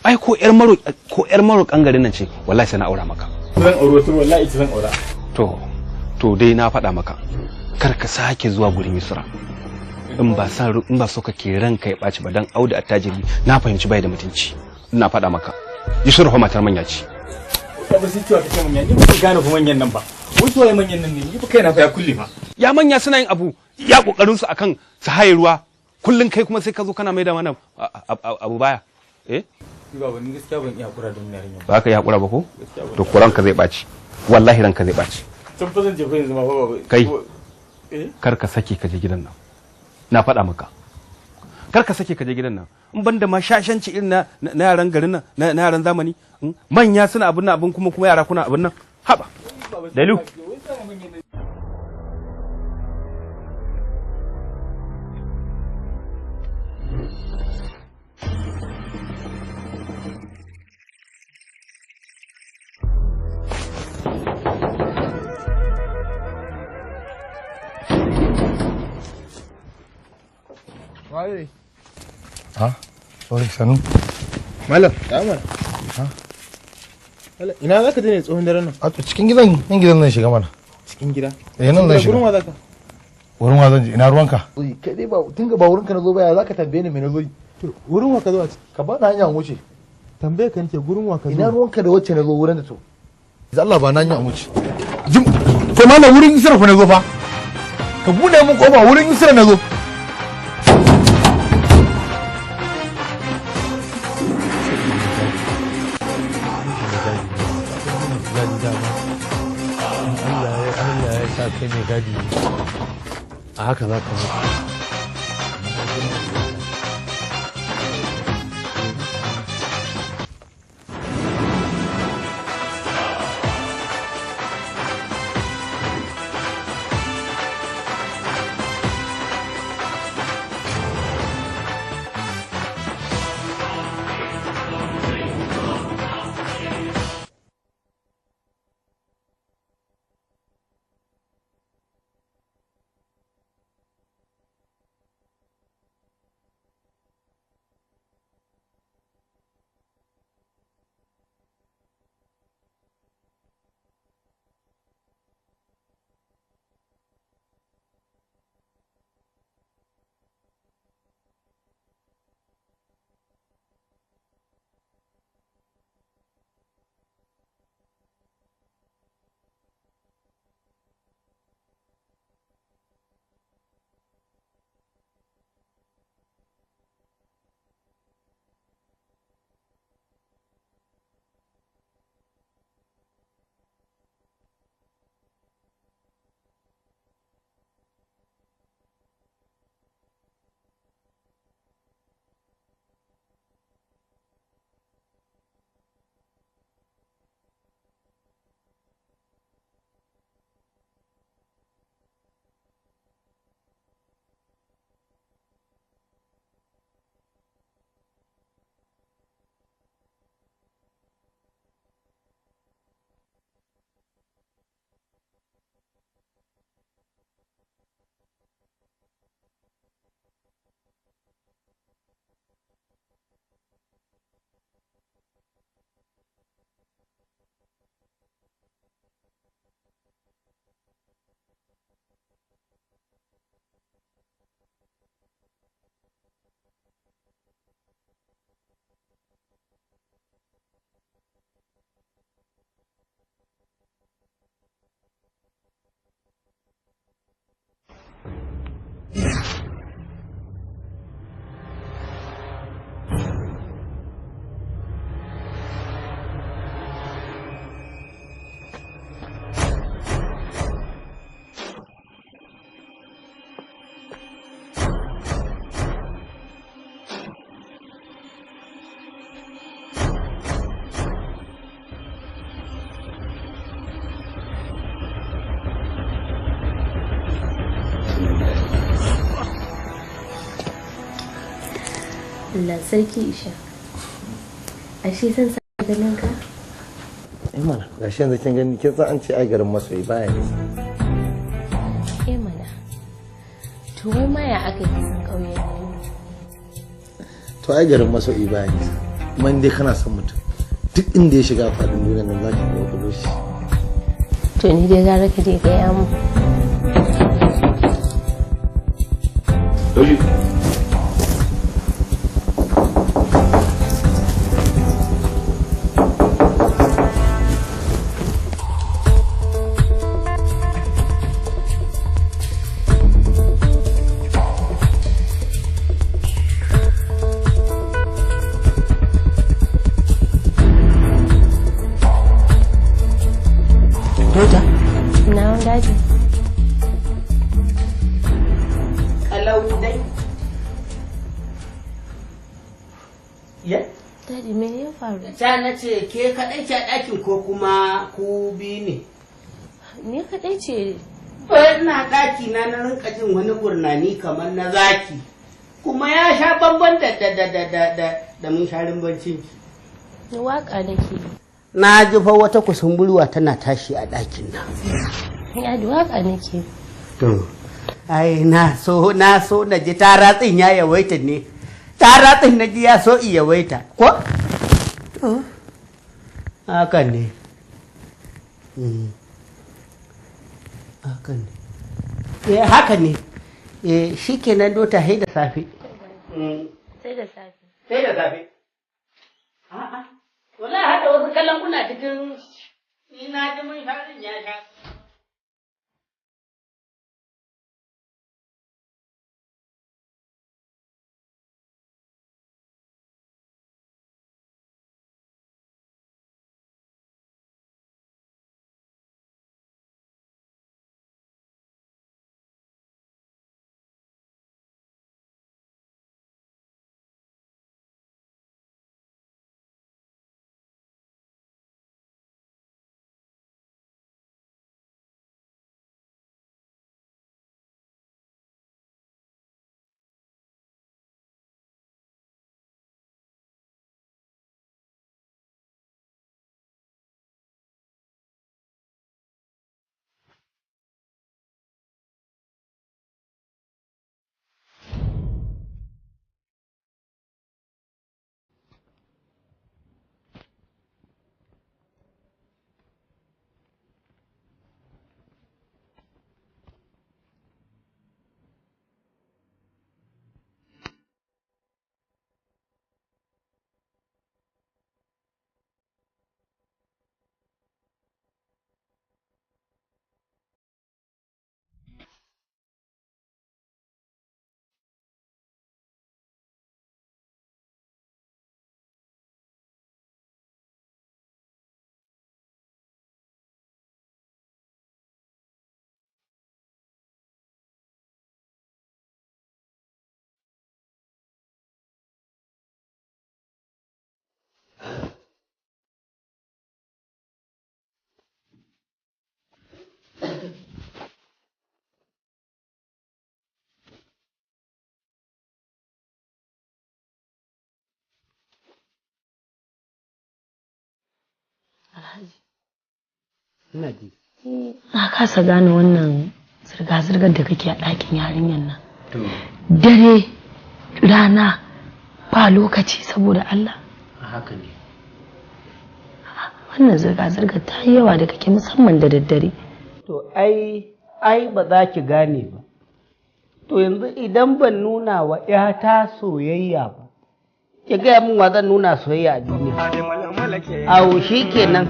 L: Ai ko yar maro garin nan ce wallahi sai na aura maka.
K: Zan aure to wallahi ita zan aura.
L: To dai na faɗa maka kar ka sake zuwa gurin Yusra. In ba so kake ranka ya ɓaci ba dan Audu attajiri na fahimci bai da mutunci. Ina faɗa maka. Yusuf fa matar manya ce.
K: Ba sai cewa take manya, ni ba gane fa manyan nan ba. Wasu waye manyan nan ne, ni ba kaina fa ya kulle fa.
L: Ya manya suna yin abu ya kokarin su akan su haye ruwa. Kullun kai kuma sai ka zo kana maida mana abu baya.
K: Ni ba ni gaskiya ban iya hakura da wannan yarinya.
L: Ba ka yi hakura ba ko? To ranka zai baci. Wallahi ranka zai baci.
K: Tun fa zan je fa yanzu ma fa baba.
L: Kai. Kar ka sake ka je gidan nan. Na faɗa maka. Kar ka sake ka je gidan nan. In ban da ma shashanci irin na yaran garin nan na yaran zamani, manya suna abin nan abin kuma yara kuna abin nan. Haba. Dalu.
I: Waye? Ha? Sorry, Sanu. Malam, ya mana. Ha? Malam, ina zaka je ne tsohon daren nan? A to cikin gidan zan shiga mana. Cikin gida? Nan zan shiga. Wurin wa zaka? Wurin wa zan je? Ina ruwanka? Kai dai ba tun ga ba wurin ka nazo ba ya zaka tambaye ni me nazo? Wurin wa ka zo a ciki? Ka ba na hanya wuce. Tambaye ka nake gurin wa ka zo? Ina ruwanka da wacce nazo wurin da to? Da Allah ba na hanya wuce. Jim, to malam wurin Isra fa nazo fa. Ka bude mun kofa wurin Isra nazo. kai mai gadi a haka za ka mutu.
J: Allah sarki Isha. Ashe zan sa ganin ka?
I: Mana, gashi yanzu kin gani kin san an ce ai garin masoyi baya nisa.
J: Mana. To wai maya aka yi san kauye ne.
I: To ai garin masoyi baya nisa. Kuma in dai kana son mutum duk inda ya shiga faɗin duniyar nan zaki ga wata shi.
J: To ni dai gara ka dai gaya mu.
I: Doji.
A: Ta na ce ke kaɗai ce a ɗakin ko kuma ku biyu ne?
J: Ni kaɗai ce.
A: Ina ɗaki na rinka jin wani gurnani kamar na zaki. Kuma ya sha bamban da mun sharin bancin ki.
J: Ni waƙa nake.
A: Na ji fa wata kusumburwa tana tashi a ɗakin nan.
J: Ya da waƙa nake.
A: To, ai na so na ji taratsin ya yawaita ne. Taratsin na ji ya so iya yawaita. Ko? Hakan ne. Hakan ne. Haka ne. Shi kenan dota sai da safe.
J: Sai da safe.
A: Sai da safe. A'a. Wallahi hada wasu kallon kuna cikin ina ji mun sharin ya sha. ina ji.
B: Na kasa gane wannan zirga-zirgar da kake a ɗakin yarinyar nan. Dare, rana, ba lokaci saboda Allah.
A: Haka ne.
B: Wannan zirga-zirgar ta yi yawa da kake musamman da daddare.
A: To ai ba za ki gane ba. To yanzu idan ban nuna wa ‘yata soyayya ba, ki gaya min wa zan nuna soyayya a duniya. Awo shi kenan.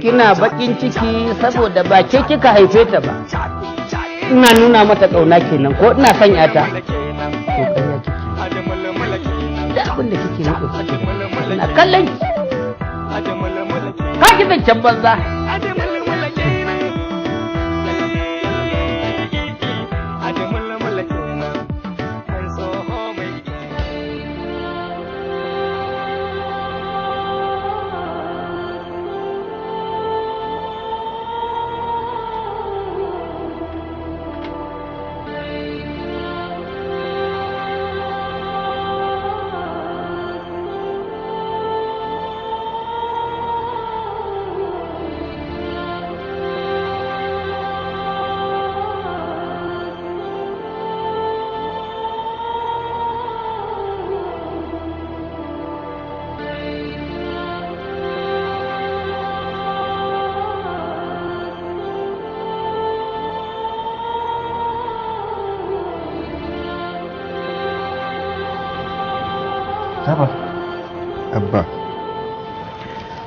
A: Kina bakin ciki saboda ba ke kika haife ta ba. Ina nuna mata ƙauna kenan ko ina son ‘yata. To ƙarya kike. Da abin da kike nufi kike. Ina kallon ki. Ka ki zancen banza.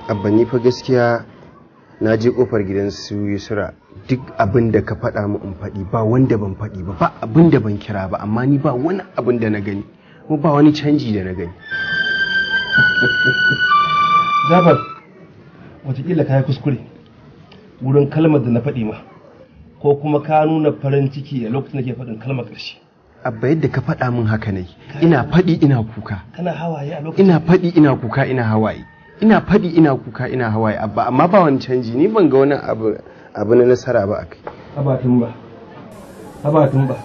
O: Abba ni fa gaskiya na je kofar gidan su Yusra duk abin da ka faɗa mu in faɗi ba wanda ban faɗi ba abin da ban kira ba amma ni ba wani abin da na gani ko ba wani canji da na gani.
P: Jafar wataƙila ka yi kuskure wurin kalmar da na faɗi ma ko kuma ka nuna farin ciki a lokacin da ke faɗin kalmar ƙarshe.
O: Abba yadda ka faɗa min haka ne ina faɗi ina kuka.
P: Kana hawaye a lokacin?
O: Ina faɗi ina kuka ina hawaye. Ina faɗi ina kuka ina hawaye abba amma ba wani canji ni ban ga wani abu na nasara ba akai.
P: Abatun ba.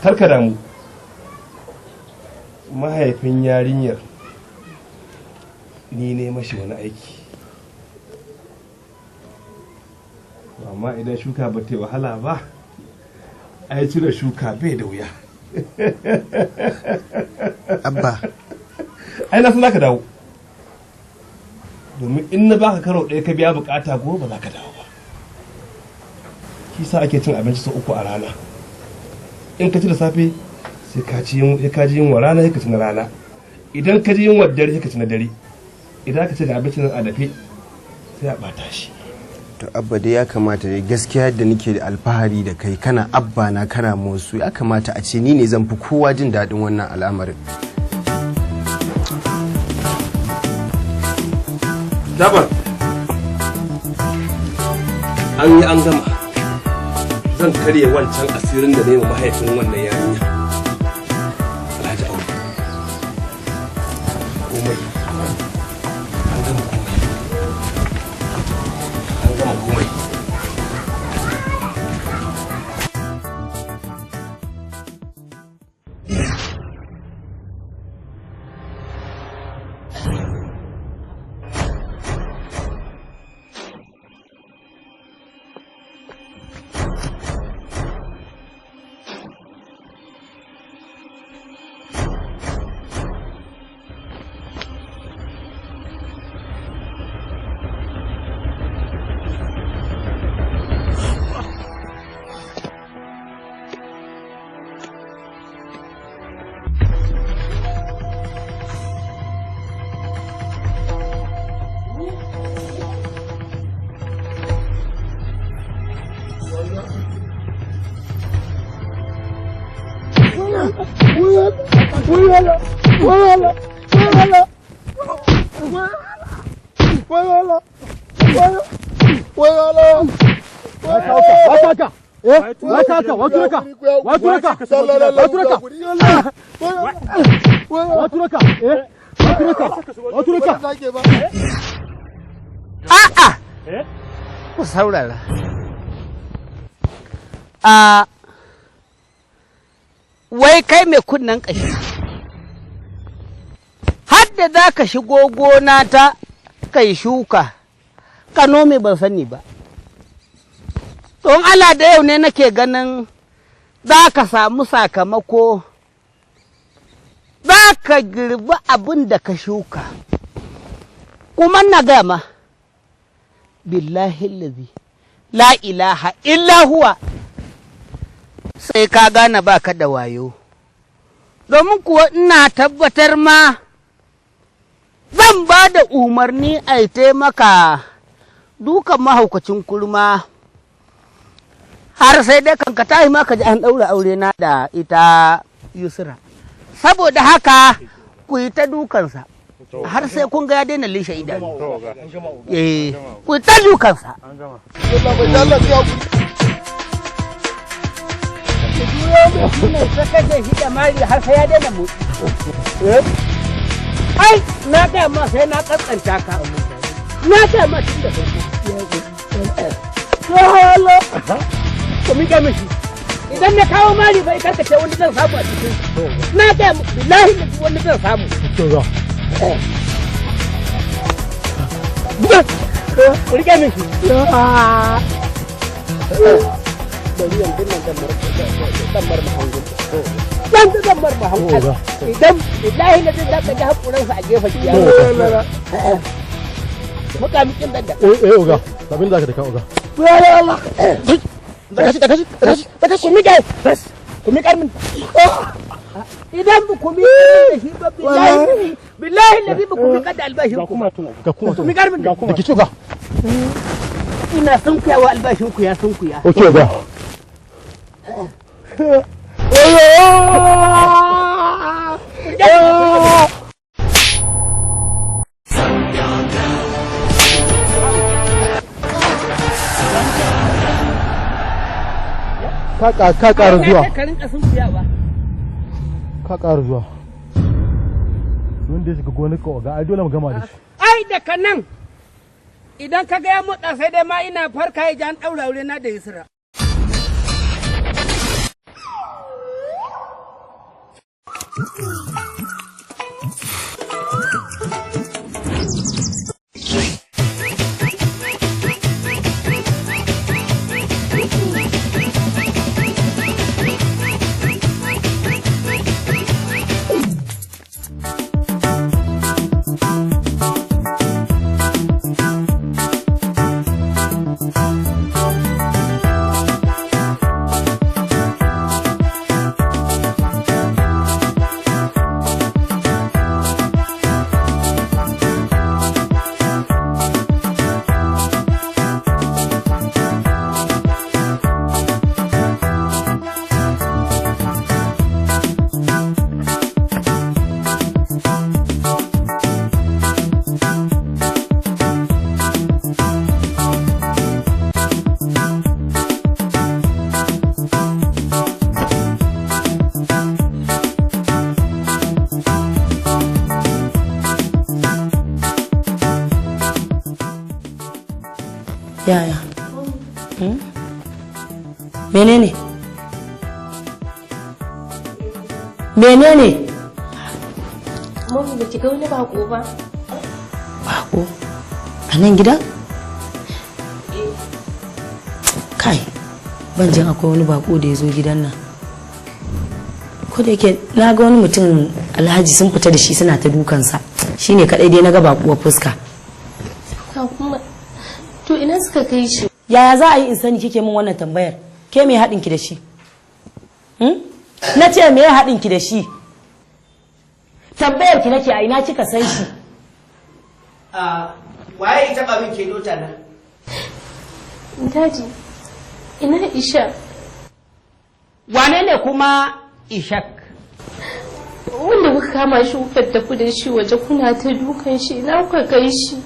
P: Karka damu. Mahaifin yarinyar ni ne mashi wani aiki. Amma idan shuka ba ta yi wahala ba, ai cire shuka bai da wuya.
O: Abba.
P: Ai na san za ka dawo. Domin in na baka karo ɗaya ka biya bukata gobe ba za ka dawo ba. Shi sa ake cin abinci sau 3 a rana. In ka ci da safe sai ka ji yunwa rana sai ka ci na rana. Idan ka ji yunwa dare sai ka ci na dare. Idan ka ci da abincin a dafe sai a ɓata shi.
O: To abba dai ya kamata dai gaskiya da nake da alfahari da kai kana abba na kana motsu ya kamata a ce ni ne zan fi kowa jin daɗin wannan al'amarin.
P: Dabar an yi an gama zan karye wancan asirin da na yi wa mahaifin wannan yarinya. Alhaji Audu komai an gama komai.
C: Ku saurara.
A: wai kai mai kunnen ƙashi har da za ka shigo gona ta kai shuka ka nome ban sani ba don Allah da yau ne nake ganin za ka samu sakamako za ka girbi abin da ka shuka kuma na gama billahi lazi la ilaha illa huwa sai ka gane baka da wayo domin kuwa ina tabbatar ma zan ba da umarni a taimaka dukan mahaukacin kurma har sai dai kanka tayi maka ji an ɗaura aure na da ita Yusra saboda haka ku yi ta dukansa har sai kun ga ya daina lishe idanu ku yi ta dukansa har sai ya daina motsi ai na ga ma sai na kaskanta ka na ga ma tun da farko ko mi ga mishi idan na kawo mari bai karkace wanda zan samu a cikin na ga billahi da wanda zan samu to ga ko rike mishi bari yanzu nan dan mar mahangun dan mar mahangun idan billahi da zan ka ji hakuransa a gefe kiyaye muka mikin dan da
I: oga abin da ka ka oga
A: ya Allah daga shi mi dai bas ku mi karmin idan bu ku mi da shi ba billahi da bu ku mi kada albashin ku
I: ga kuma
A: mi karmin
I: da ki tuga
A: ina sun kuyawa albashin ku ya sun kuya
I: okay ga ka ƙara zuwa ka ƙara zuwa wanda ya shiga gonar ka ga ai dole mu gama da shi
A: ai daga nan idan ka ga ya motsa sai dai ma ina farka ya ji an ɗaura aure na da Yusra
B: Yaya? Menene? Menene?
J: Mami ba ki ga wani bako ba?
B: Bako? A nan gidan? Kai, ban jin akwai wani bako da ya zo gidan nan. Ko da yake na ga wani mutum Alhaji sun fita da shi suna ta dukansa. Shine kadai dai na ga bakuwar fuska.
J: To ina suka kai shi?
B: Yaya za a yi in sani kike min wannan tambayar? Ke me haɗin ki da shi? Na ce me ya haɗin ki da shi? Tambayar ki nake a ina kika san shi?
A: Waye ita ba min ke dota na?
J: Daji, ina Isha.
A: Wane ne kuma Ishak?
J: Wanda kuka kama shi kuka tafi da shi waje kuna ta dukan shi ina kuka kai shi?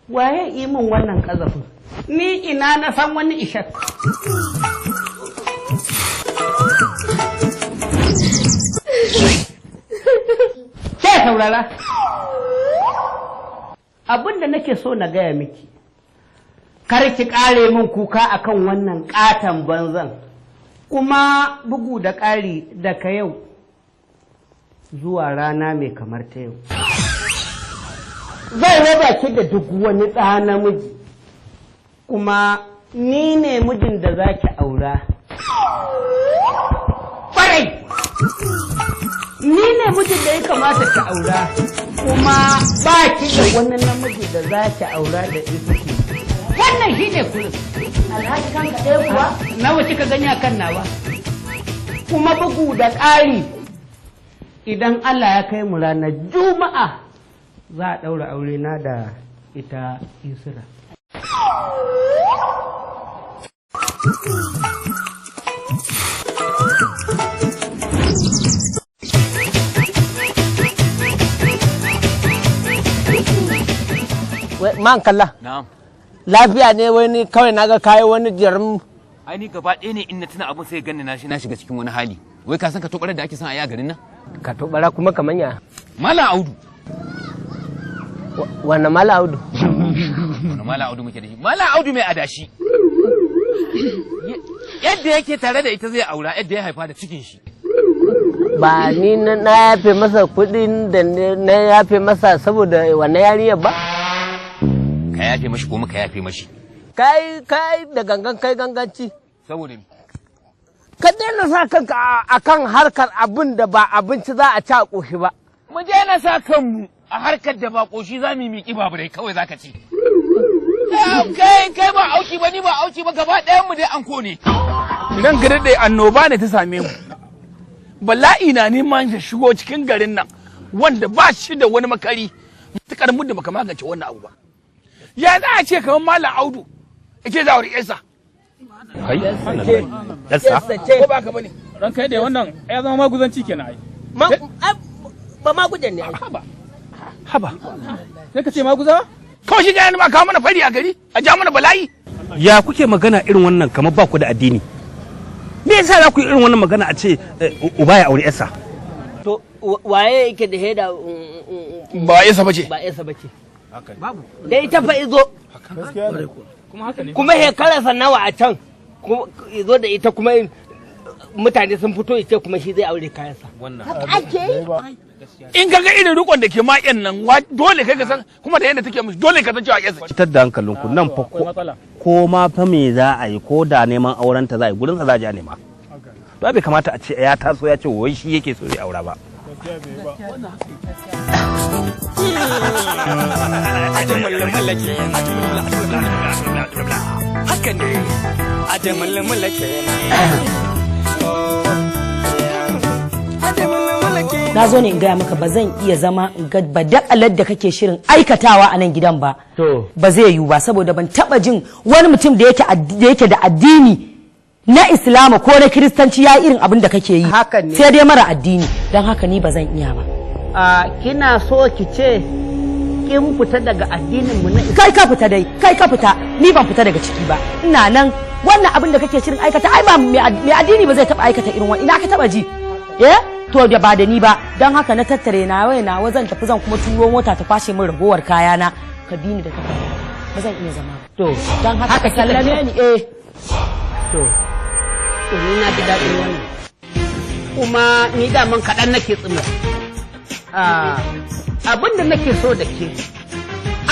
A: Waye yi min wannan kazafin? Ni ina na san wani Ishak. Ke saurara. Abin da nake so na gaya miki, kar ki kare min kuka akan wannan katon banzan. kuma bugu da ƙari daga yau zuwa rana mai kamar ta yau zai raba ki da duk wani ɗa namiji, kuma ni ne mijin da za ki aura. Ƙwarai! Ni ne mijin da ya kamata ki aura, kuma ba ki da wani namiji da za ki aura da ita ke. Wannan shi ne kullum. Alhaji kan ka ɗaya kuwa? Nawa kika gani a kan nawa? Kuma bugu da ƙari idan Allah ya kai mu ranar Juma'a za a ɗaura aure na da ita Isra.
C: Man kalla.
G: Na'am.
C: Lafiya ne wani kawai naga kayi wani jarum.
G: Ai ni gaba ɗaya ne in na tuna abin sai ganni na shiga cikin wani hali. Wai ka san ka tobarar da ake son a yi a garin nan?
C: Ka tobara kuma kaman ya.
G: Mala Audu.
C: Wannan Mala Audu.
G: Wannan Mala Audu muke da shi. Mala Audu mai adashi. Yadda yake tare da ita zai aura yadda ya haifa da cikin shi.
C: Ba ni na yafe masa kuɗin da na yafe masa saboda wannan yarinyar ba?
G: Ka yafe mashi ko muka yafe mashi?
C: Kai da gangan kai ganganci.
G: Saboda me?
C: Ka daina sa kanka akan harkar abin da ba abinci za a ci a ƙoshi ba.
G: Mu daina sa kanmu a harkar da ba ƙoshi za mu yi miƙi babu dai kawai zaka ci. Kai ba auki ba ni ba auki ba gaba ɗayan mu dai an kone.
D: Idan gari da annoba ne ta same mu. Bala'i na neman ya shigo cikin garin nan wanda ba shi da wani makari mutukar mu da baka magance wannan abu ba. Ya za a ce kamar Malam Audu yake da aure yarsa.
M: Kai?
D: Yarsa ko ba ka bane? Ran kai da wannan ya zama maguzanci kenan ai.
C: Ba magudan ne ai.
D: Haba. Sai ka ce maguza? Kawai shi ga ba kawo mana fari a gari a ja mana bala'i.
L: Ya kuke magana irin wannan kamar ba ku da addini? Me yasa za ku yi irin wannan magana a ce uba ya aure yarsa?
C: To waye yake da heda
D: ba yarsa bace.
C: Ba yarsa bace. Babu. Dai ita fa izo. Kuma shekararsa nawa a can izo da ita kuma mutane sun fito ita kuma shi zai aure kayansa. Ake
D: in ka ga irin rikon da ke ma'yan nan dole kai ka san kuma da yadda take musu dole ka san cewa yarsa.
L: Fitar da hankalinku nan fa ko ma fa me za a yi ko da neman auren ta za a yi gurin sa za a je a nema. Ba bai kamata a ce ya taso ya ce wai shi yake so ya aura ba.
Q: Haka ne Adumulmula
B: na zo ne in gaya maka ba zan iya zama in ga badakalar da kake shirin aikatawa a nan gidan ba. Ba zai yiwu ba saboda ban taba jin wani mutum da yake da addini na Islama ko na Kiristanci ya irin abin da kake yi. Sai dai mara addini don haka ni ba zan iya ba.
A: Kina so ki ce kin fita daga addinin mu na
B: kai ka fita dai kai ka fita ni ban fita daga ciki ba ina nan wannan abin da kake shirin aikata ai ba mai addini ba zai taba aikata irin wannan ina ka taba ji to da ba da ni ba don haka na tattare na zan tafi zan kuma turo mota ta kwashe min ragowar kayana ka bi ni da kafa ba zan iya zama
A: to
B: don haka sallame ni
A: to ni na ji daɗin wannan kuma ni daman kaɗan nake tsima abin da nake so da ke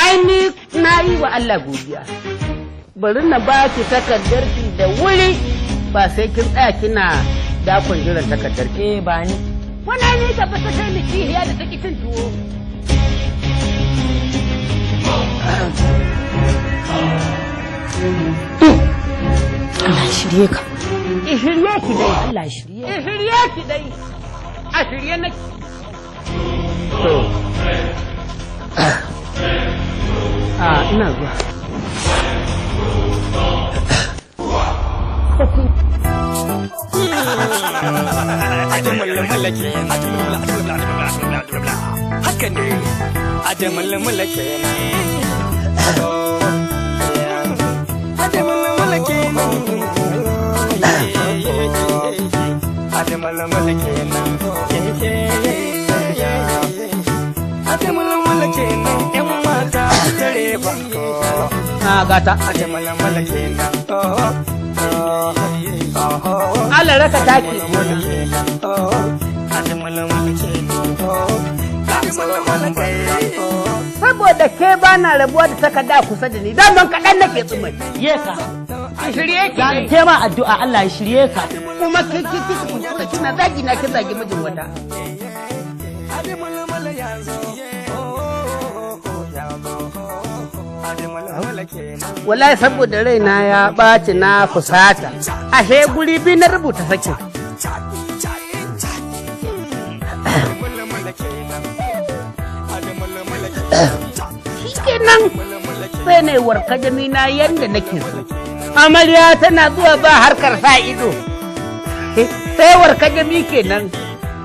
A: ai ni na yi wa Allah godiya bari na ba ki takardar ki da wuri ba sai kin tsaya kina dakon jiran takardar ki
B: ba ni
A: wannan ne ta fata kai ni kihiya da take cin tuwo
B: Allah shirye ka
A: shirye ki dai
B: Allah shirye
A: ki dai a shirye nake ina zuwa
Q: Adumulmula haka ne Adumulmula Adumulmula Adumulmula yan mata tare ba
A: gata
Q: Adumulmula
A: Allah raka taki. Saboda ke ba na rabuwa da takarda kusa da ni, daman kaɗan nake tsumai.
B: Ye ka.
A: A shirye ki.
B: Ke ma addu'a Allah ya shirye ka.
A: Kuma ke kuskura kina zagi na ki zagi mijin wata. Wallahi saboda raina ya ɓaci na fusata, ashe guri biyu na rubuta sakin. Shikenan sai ne warka jamina yadda nake so. Amarya tana zuwa ba harkar sa ido. Sai warka jami kenan.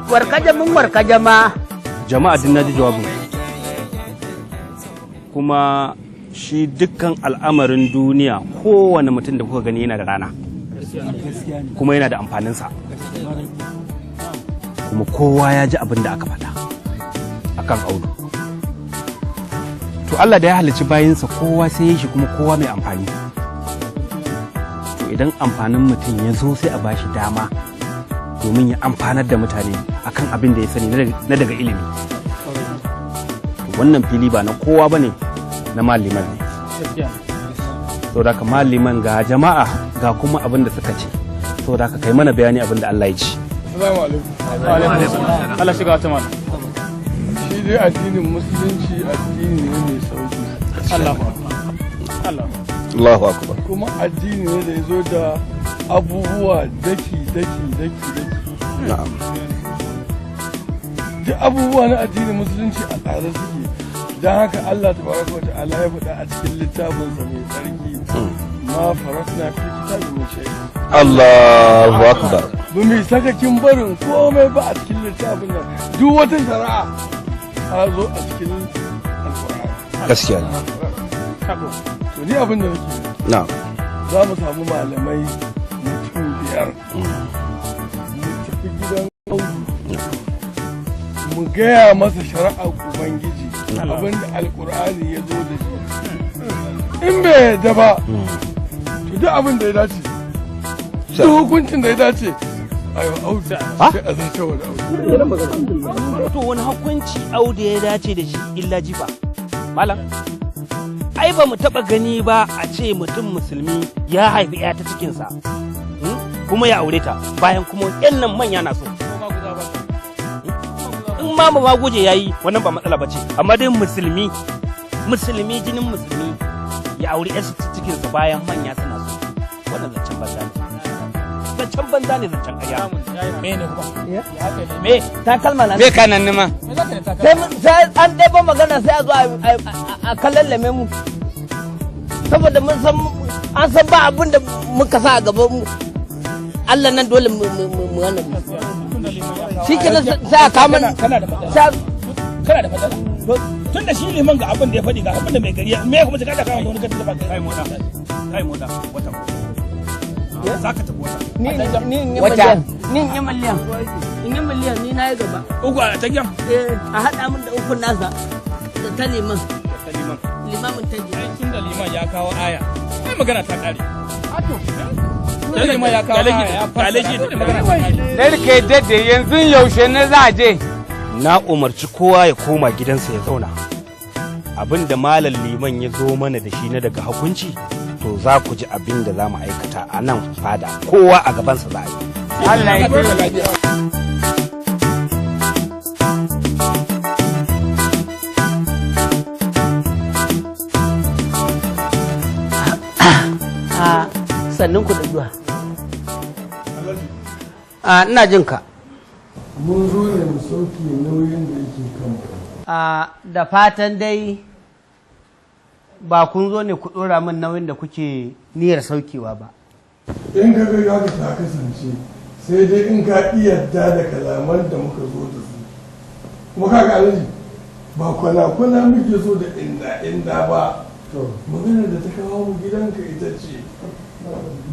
A: Warka jamin warka jama.
L: Jama'a din naji jawabin. Kuma shi dukkan al'amarin duniya kowane mutum da kuka gani yana da rana. Kuma yana da amfaninsa. Kuma kowa ya ji abin da aka faɗa akan Audu. To Allah da ya halicci bayinsa kowa sai ya shi kuma kowa mai amfani. To idan amfanin mutum ya zo sai a bashi dama domin ya amfanar da mutane akan abin da ya sani na daga ilimi. Wannan fili ba na kowa bane, na maliman ne. Saboda ka maliman ga jama'a ga kuma abin da suka ce. Saboda ka kai mana bayani abin da Allah ya ci.
R: Assalamu alaikum. Allah shiga wata mana. Shi dai addinin musulunci addini ne mai sauki.
L: Allahu akbar.
R: Kuma addini ne da ya zo da abubuwa daki.
L: Na'am.
R: Duk abubuwa na addinin musulunci a tsare suke. Don haka Allah tabaraka wa ta'ala ya faɗa a cikin littafinsa mai tsarki. Ma farasna fi kitabin min shay.
L: Allahu akbar.
R: Ba mai sakakin barin komai ba a cikin littafin nan. Duk wata shari'a ta zo a cikin alƙur'ani.
L: Gaskiya ne.
R: To ni abin da nake.
L: Na'am.
R: Za mu samu malamai mutum 5. Mu tafi gidan mu gaya masa shari'ar Ubangiji abin da alƙur'ani ya zo da shi. In bai yadda ba, to duk abin da ya dace. Duk hukuncin da ya dace. Ayo Audu sai a zarce wa da Audu.
L: To wani hukunci Audu ya dace da shi illa jifa. Malam. Ai ba mu taba gani ba a ce mutum musulmi ya haifi ya ta cikinsa. Kuma ya aure ta bayan kuma yan nan manya na so. In ma ba guje yayi wannan ba matsala bace, amma dai musulmi jinin musulmi ya aure ya cikinsa bayan manya suna so. Wannan zancen banza ne. Zancen banza ne zancen ƙarya. Me ne kuma? Me ta kalma na.
C: Me kanan nima. Sai an ɗaya magana sai a zo a kallallame mu. Saboda mun san an san ba abin da muka sa a gaban mu. Allah nan dole mu wannan. Shi ke nan sai a kama
D: kana da matsala. Tun da shi liman ga abin da ya faɗi ga abin da mai gari me kuma ka ta kawo wani gadi da ba kai mota. Kai mota wata. Za ka tafi wata.
C: Ni in yi miliyan ni na yi gaba.
D: Uku a tagiyan?
C: A haɗa min da ukun nasa da ta liman. Limamin ta ji.
D: Tun da liman ya kawo aya. Ai magana ta ƙare. Da liman ya kawo aya ya fara.
E: Narke dade yanzu yaushe na za je.
L: Na umarci kowa ya koma gidansa ya zauna. Abin da malam liman ya zo mana da shi na daga hukunci, to za ku ji abin da za mu aikata a nan fada, kowa a gabansa za a yi.
E: Allah ya kira lafiya.
A: Sannin ku da zuwa. Ina jin ka.
R: Mun zo ne mu sauke nauyin da yake kanmu.
A: Da fatan dai ba kun zo ne ku ɗora min nauyin da kuke niyyar saukewa ba.
R: In ka ga haka ta kasance sai dai in ka iya da kalaman da muka zo da su. Kuma ka ga alaji ba kwana muke so da inda ba. Magana da ta kawo mu gidanka ita ce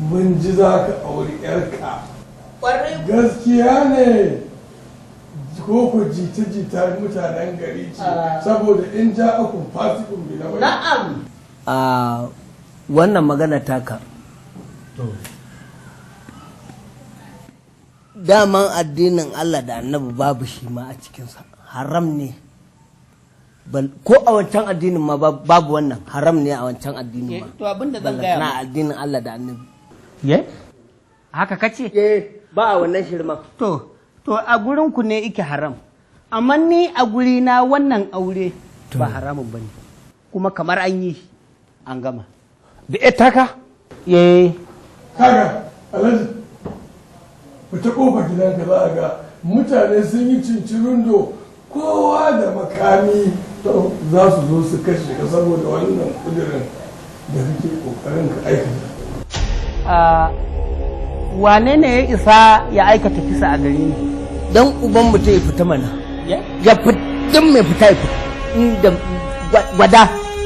R: mun ji za ka auri 'yarka. Gaskiya ne ko ku jita mutanen gari ce saboda in ja akun fasikun bi na wani.
C: Na'am. Wannan magana taka daman addinin Allah da annabi babu shi ma a cikinsa, haram ne. Ko a wancan addinin ma babu wannan, haram ne a wancan addinin ma.
A: To abin da zan gaya
C: na addinin Allah da annabi.
A: Ye? Haka kace?
C: Ba a wannan shirma.
A: To a gurin ku ne ike haram. Amma ni a guri na wannan aure ba haramun bane. Kuma kamar an yi an gama.
L: Da ita ka?
R: Kaga, Alhaji, fita kofar gidanka za a ga mutane sun yi cincirindo kowa da makami za su zo su kashe ka saboda wannan kudirin da kake kokarin ka aikata.
A: Wane ne ya isa ya aikata kisa a gare ni?
C: Dan uban mutum ya fita mana. Ya fitin mai fita ya fita. Inda gwada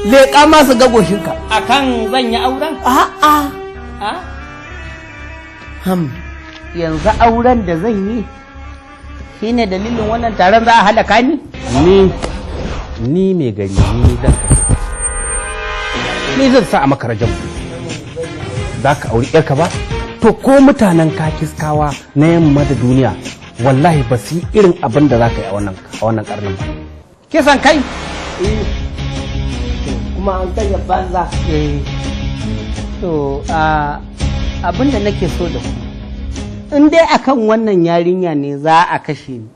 C: leƙa ma su ga goshinka.
A: Akan zan yi auren?
C: A'a.
A: Yanzu auren da zan yi shine dalilin wannan taron za a halaka ni?
L: Ni mai gari ni zan sa a makarajan za ka auri yarka ba? To ko mutanen kakiskawa na yamma da duniya wallahi ba su yi irin abin da za ka yi a wannan karnin ba.
A: Kisan kai?
C: Kuma an kanya banza.
A: To abin da nake so da ku, in dai akan wannan yarinya ne za a kashe ni,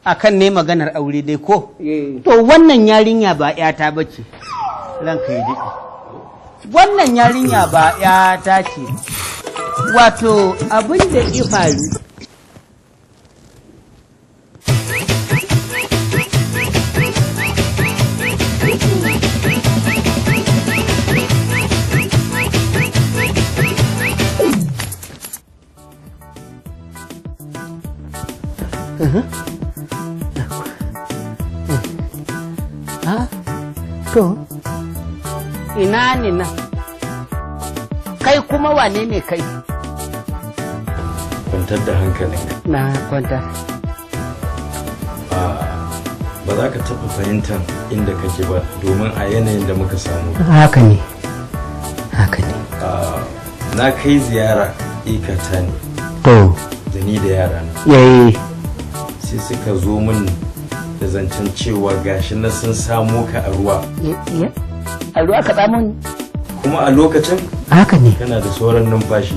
A: akan ne maganar aure dai ko? To wannan yarinya ba 'yata ba ce, ranka yi daɗi. Wannan yarinya ba 'yata ce, wato abin da ya faru. To, ina ne nan? Kai kuma wane ne kai?
S: Kwantar da hankalinka.
A: Na kwantar.
S: Ba za ka taɓa fahimtar inda kake ba domin a yanayin da muka samu.
A: Haka ne. Haka ne.
S: Na kai ziyara ikata ne.
A: To.
S: Da ni da yara na. Sai suka zo min da zancen cewa gashi na sun samo ka a ruwa.
A: A ruwa ka samu ni?
S: Kuma a lokacin?
A: Haka ne.
S: Kana da sauran numfashi.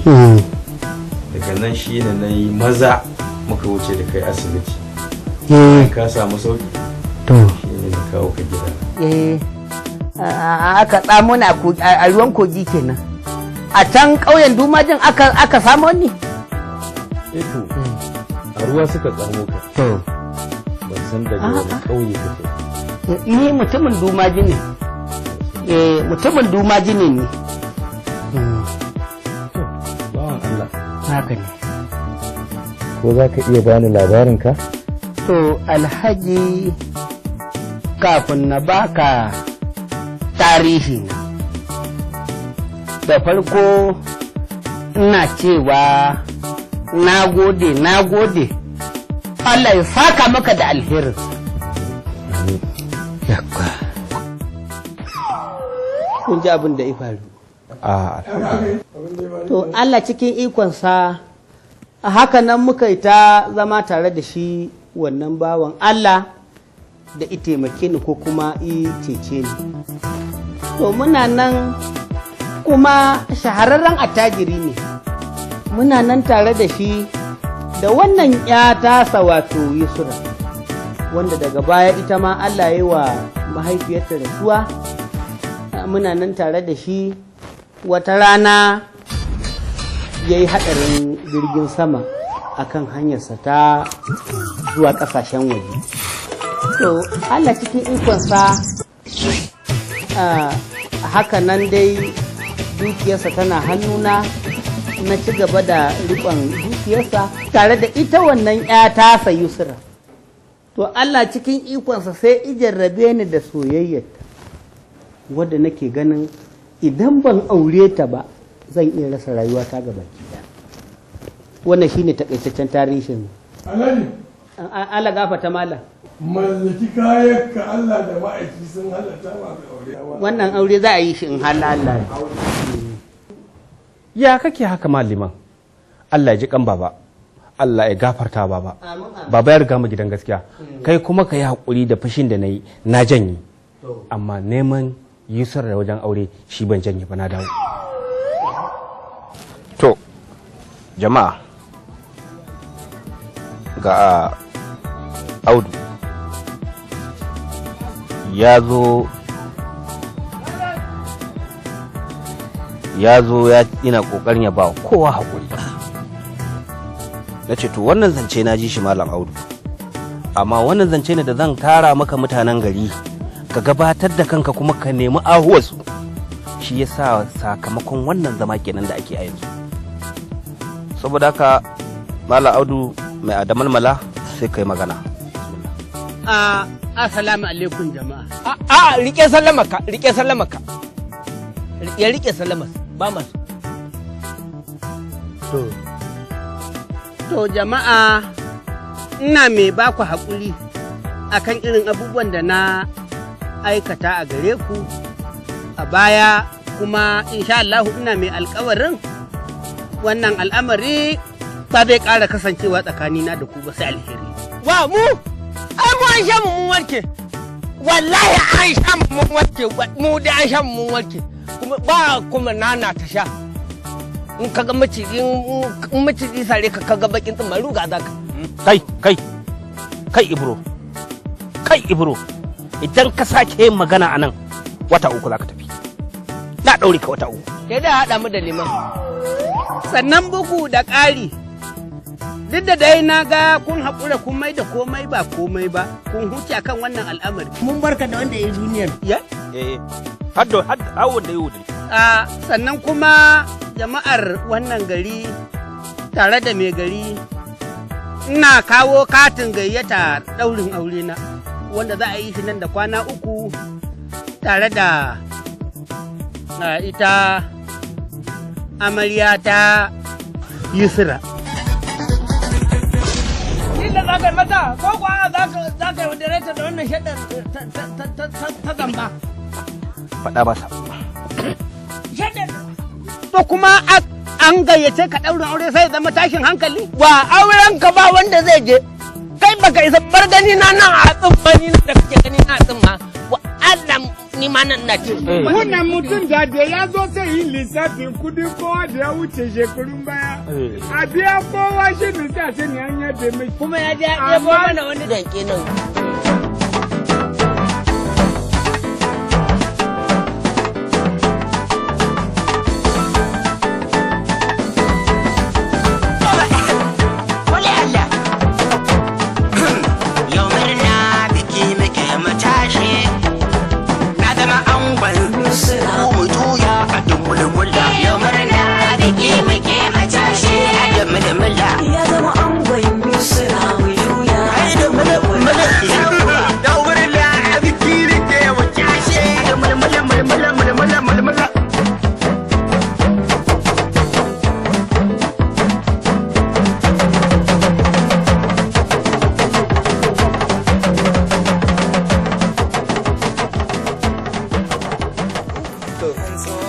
S: Daga nan shi ne na yi maza muka wuce da kai asibiti. Ka samu sauki?
A: To.
S: Shi ne na kawo ka gida.
A: Aka tsamo ni a ruwan kogi kenan. A can ƙauyen Dumajin aka samu ni?
S: Eto, a ruwa suka tsamo ka.
A: To.
S: Ban san daga wani ƙauye kake.
A: Ni mutumin Dumaji ne. Mutumin Dumaji ne ni.
S: Bawan Allah.
A: Haka ne.
S: Ko za ka iya bani labarinka?
A: To, Alhaji, kafin na baka tarihi na, da farko ina cewa na gode Allah ya saka maka da alherin. Yakwa. Kun ji abin da ya faru? To Allah cikin ikonsa a haka nan muka yi ta zama tare da shi wannan bawan Allah da i taimake ni ko kuma i cece ni. To muna nan kuma shahararren attajiri ne. Muna nan tare da shi da wannan ya tasa wato Yusra, wanda daga baya ita ma Allah ya yi wa mahaifiyarta rasuwa. Muna nan tare da shi, wata rana ya yi haɗarin jirgin sama akan hanyarsa ta zuwa ƙasashen waje. To Allah cikin ikonsa haka nan dai dukiyarsa tana hannuna, na ci gaba da riƙon dukiyarsa tare da ita wannan ya tasa Yusra. To Allah cikin ikonsa sai ijarrabe ni da soyayyarta, wadda nake ganin idan ban aure ta ba zan iya rasa rayuwata ga baki ɗaya. Wannan shine takaitaccen tarihin.
R: Alhaji.
A: Allah gafata malam.
R: Mallaki kayan ka Allah da ma'aiki sun halatta ma mai aure.
A: Wannan aure za a yi shi in Allah.
L: Ya kake haka maliman? Allah ya ji kan baba. Allah ya gafarta baba. Baba ya riga mu gidan gaskiya. Kai kuma ka yi haƙuri da fushin da na yi na janye. Amma neman Yusuf da wajen aure shi ban janye ba na dawo.
G: To, jama'a ga Audu ya zo ya ina kokarin ya ba kowa haƙuri. Na ce to wannan zance na ji shi Malam Audu, amma wannan zance ne da zan tara maka mutanen gari ka gabatar da kanka kuma ka nemi ahuwarsu. Shi yasa sakamakon wannan zama kenan da ake a yanzu. Saboda haka Malam Audu mai Adumulmula sai kai magana.
C: Assalamu alaikum jama'a. Rike sallamaka, rike sallamaka. Ya rike sallamas ba masu. To jama'a ina mai baku haƙuri akan irin abubuwan da na aikata a gare ku a baya, kuma insha Allah ina mai alƙawarin wannan al'amari ba zai ƙara kasancewa tsakanina da ku ba sai alheri. Wa mu? Ai mu an sha mu mun warke. Wallahi an sha mu mun warke. Mu da an sha mu mun warke. Kuma ba kuma nana ta sha. In kaga maciji in maciji sare ka kaga bakin tsin maruga zaka.
G: Kai Ibro. Idan ka sake yin magana anan wata 3 zaka tafi. Na daure ka wata 3.
C: Sai da hada mu da liman. Sannan bugu da ƙari. Duk da dai na ga kun haƙura kun mai da komai ba komai ba, kun huce akan wannan al'amari. Mun barka da wanda ya yi duniyar. Ya?
G: Haddo wanda ya wuce.
C: Sannan kuma jama'ar wannan gari tare da mai gari ina kawo katin gayyata ɗaurin aure na wanda za a yi shi nan da kwana 3 tare da ita amarya ta Yusra. Inda za ka yi mata ko kuwa za ka yi wadare ta da wannan shaɗar ta zamba.
G: Faɗa masa.
C: Shaɗar. To kuma an gayyace ka ɗaurin aure sai zama tashin hankali? Wa auren ka ba wanda zai je. Kai baka isa bar gani na nan a tsumma ni da kake gani na tsumma. Wa Allah ni ma nan na ce.
E: Wannan mutum da ya zo sai yi lissafin kudin kowa da ya wuce shekarun baya. A biya kowa shi ne sai a ce ni an yabe mai.
C: Kuma ya je ya ɗebo mana wani danke nan.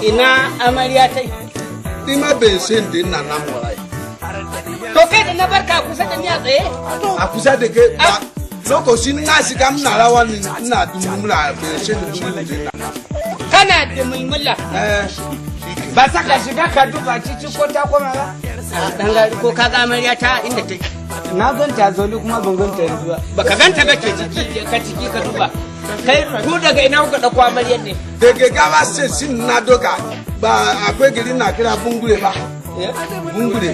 C: Ina amarya ta yi.
T: Ni ma bai san da ina nan wallahi.
C: To kai da na barka kusa da ni a tsaye?
T: A kusa da kai ba lokacin na shiga muna rawa ni ina Adumulmula bai san da Adumulmula.
C: Kana Adumulmula?
E: Ba sa ka shiga ka duba cici ko ta koma ba?
C: Dan gari ko ka ga amarya ta inda take.
E: Na ganta zoli kuma ban ganta yanzu ba.
C: Baka ganta ba ke ciki ka duba. Kai ku daga ina kuka dauko amaryar ne?
T: Daga gawa sai sin na doka ba akwai gari na kira Bungure ba. Bungure.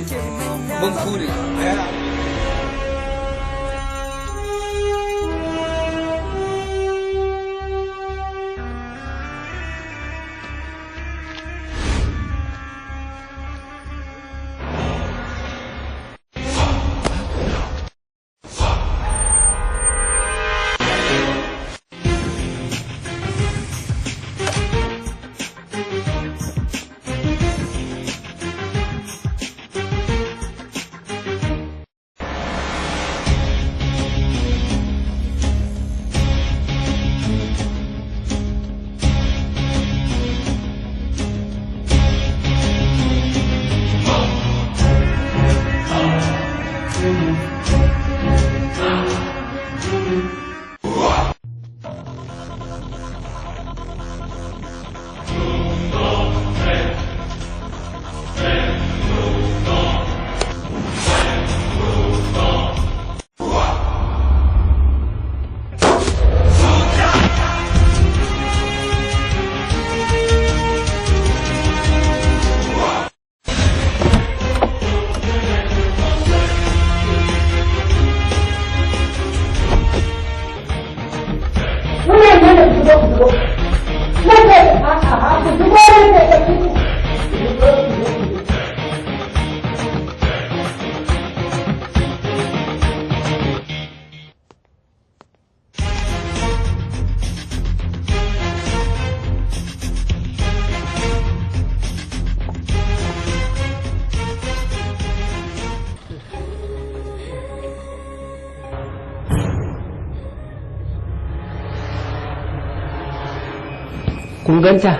A: Kun ganta?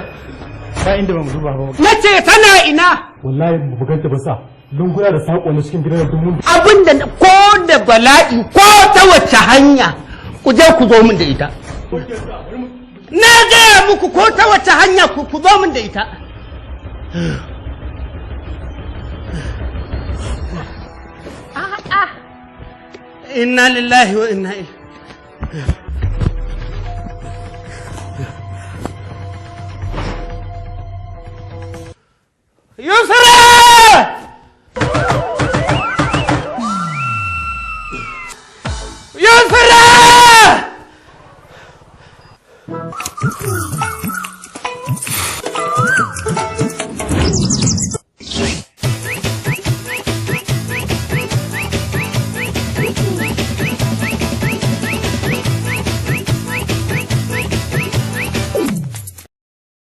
P: Ba inda ba mu duba ba.
A: Na ce tana ina?
P: Wallahi ba ganta ba sa. Lunguna da sako na cikin gidan da mun.
A: Abinda ko da bala'i ko ta wace hanya ku je ku zo min da ita. Na gaya muku ko ta wace hanya ku zo min da ita. Inna lillahi wa inna ilaihi. Yusra! Yusra!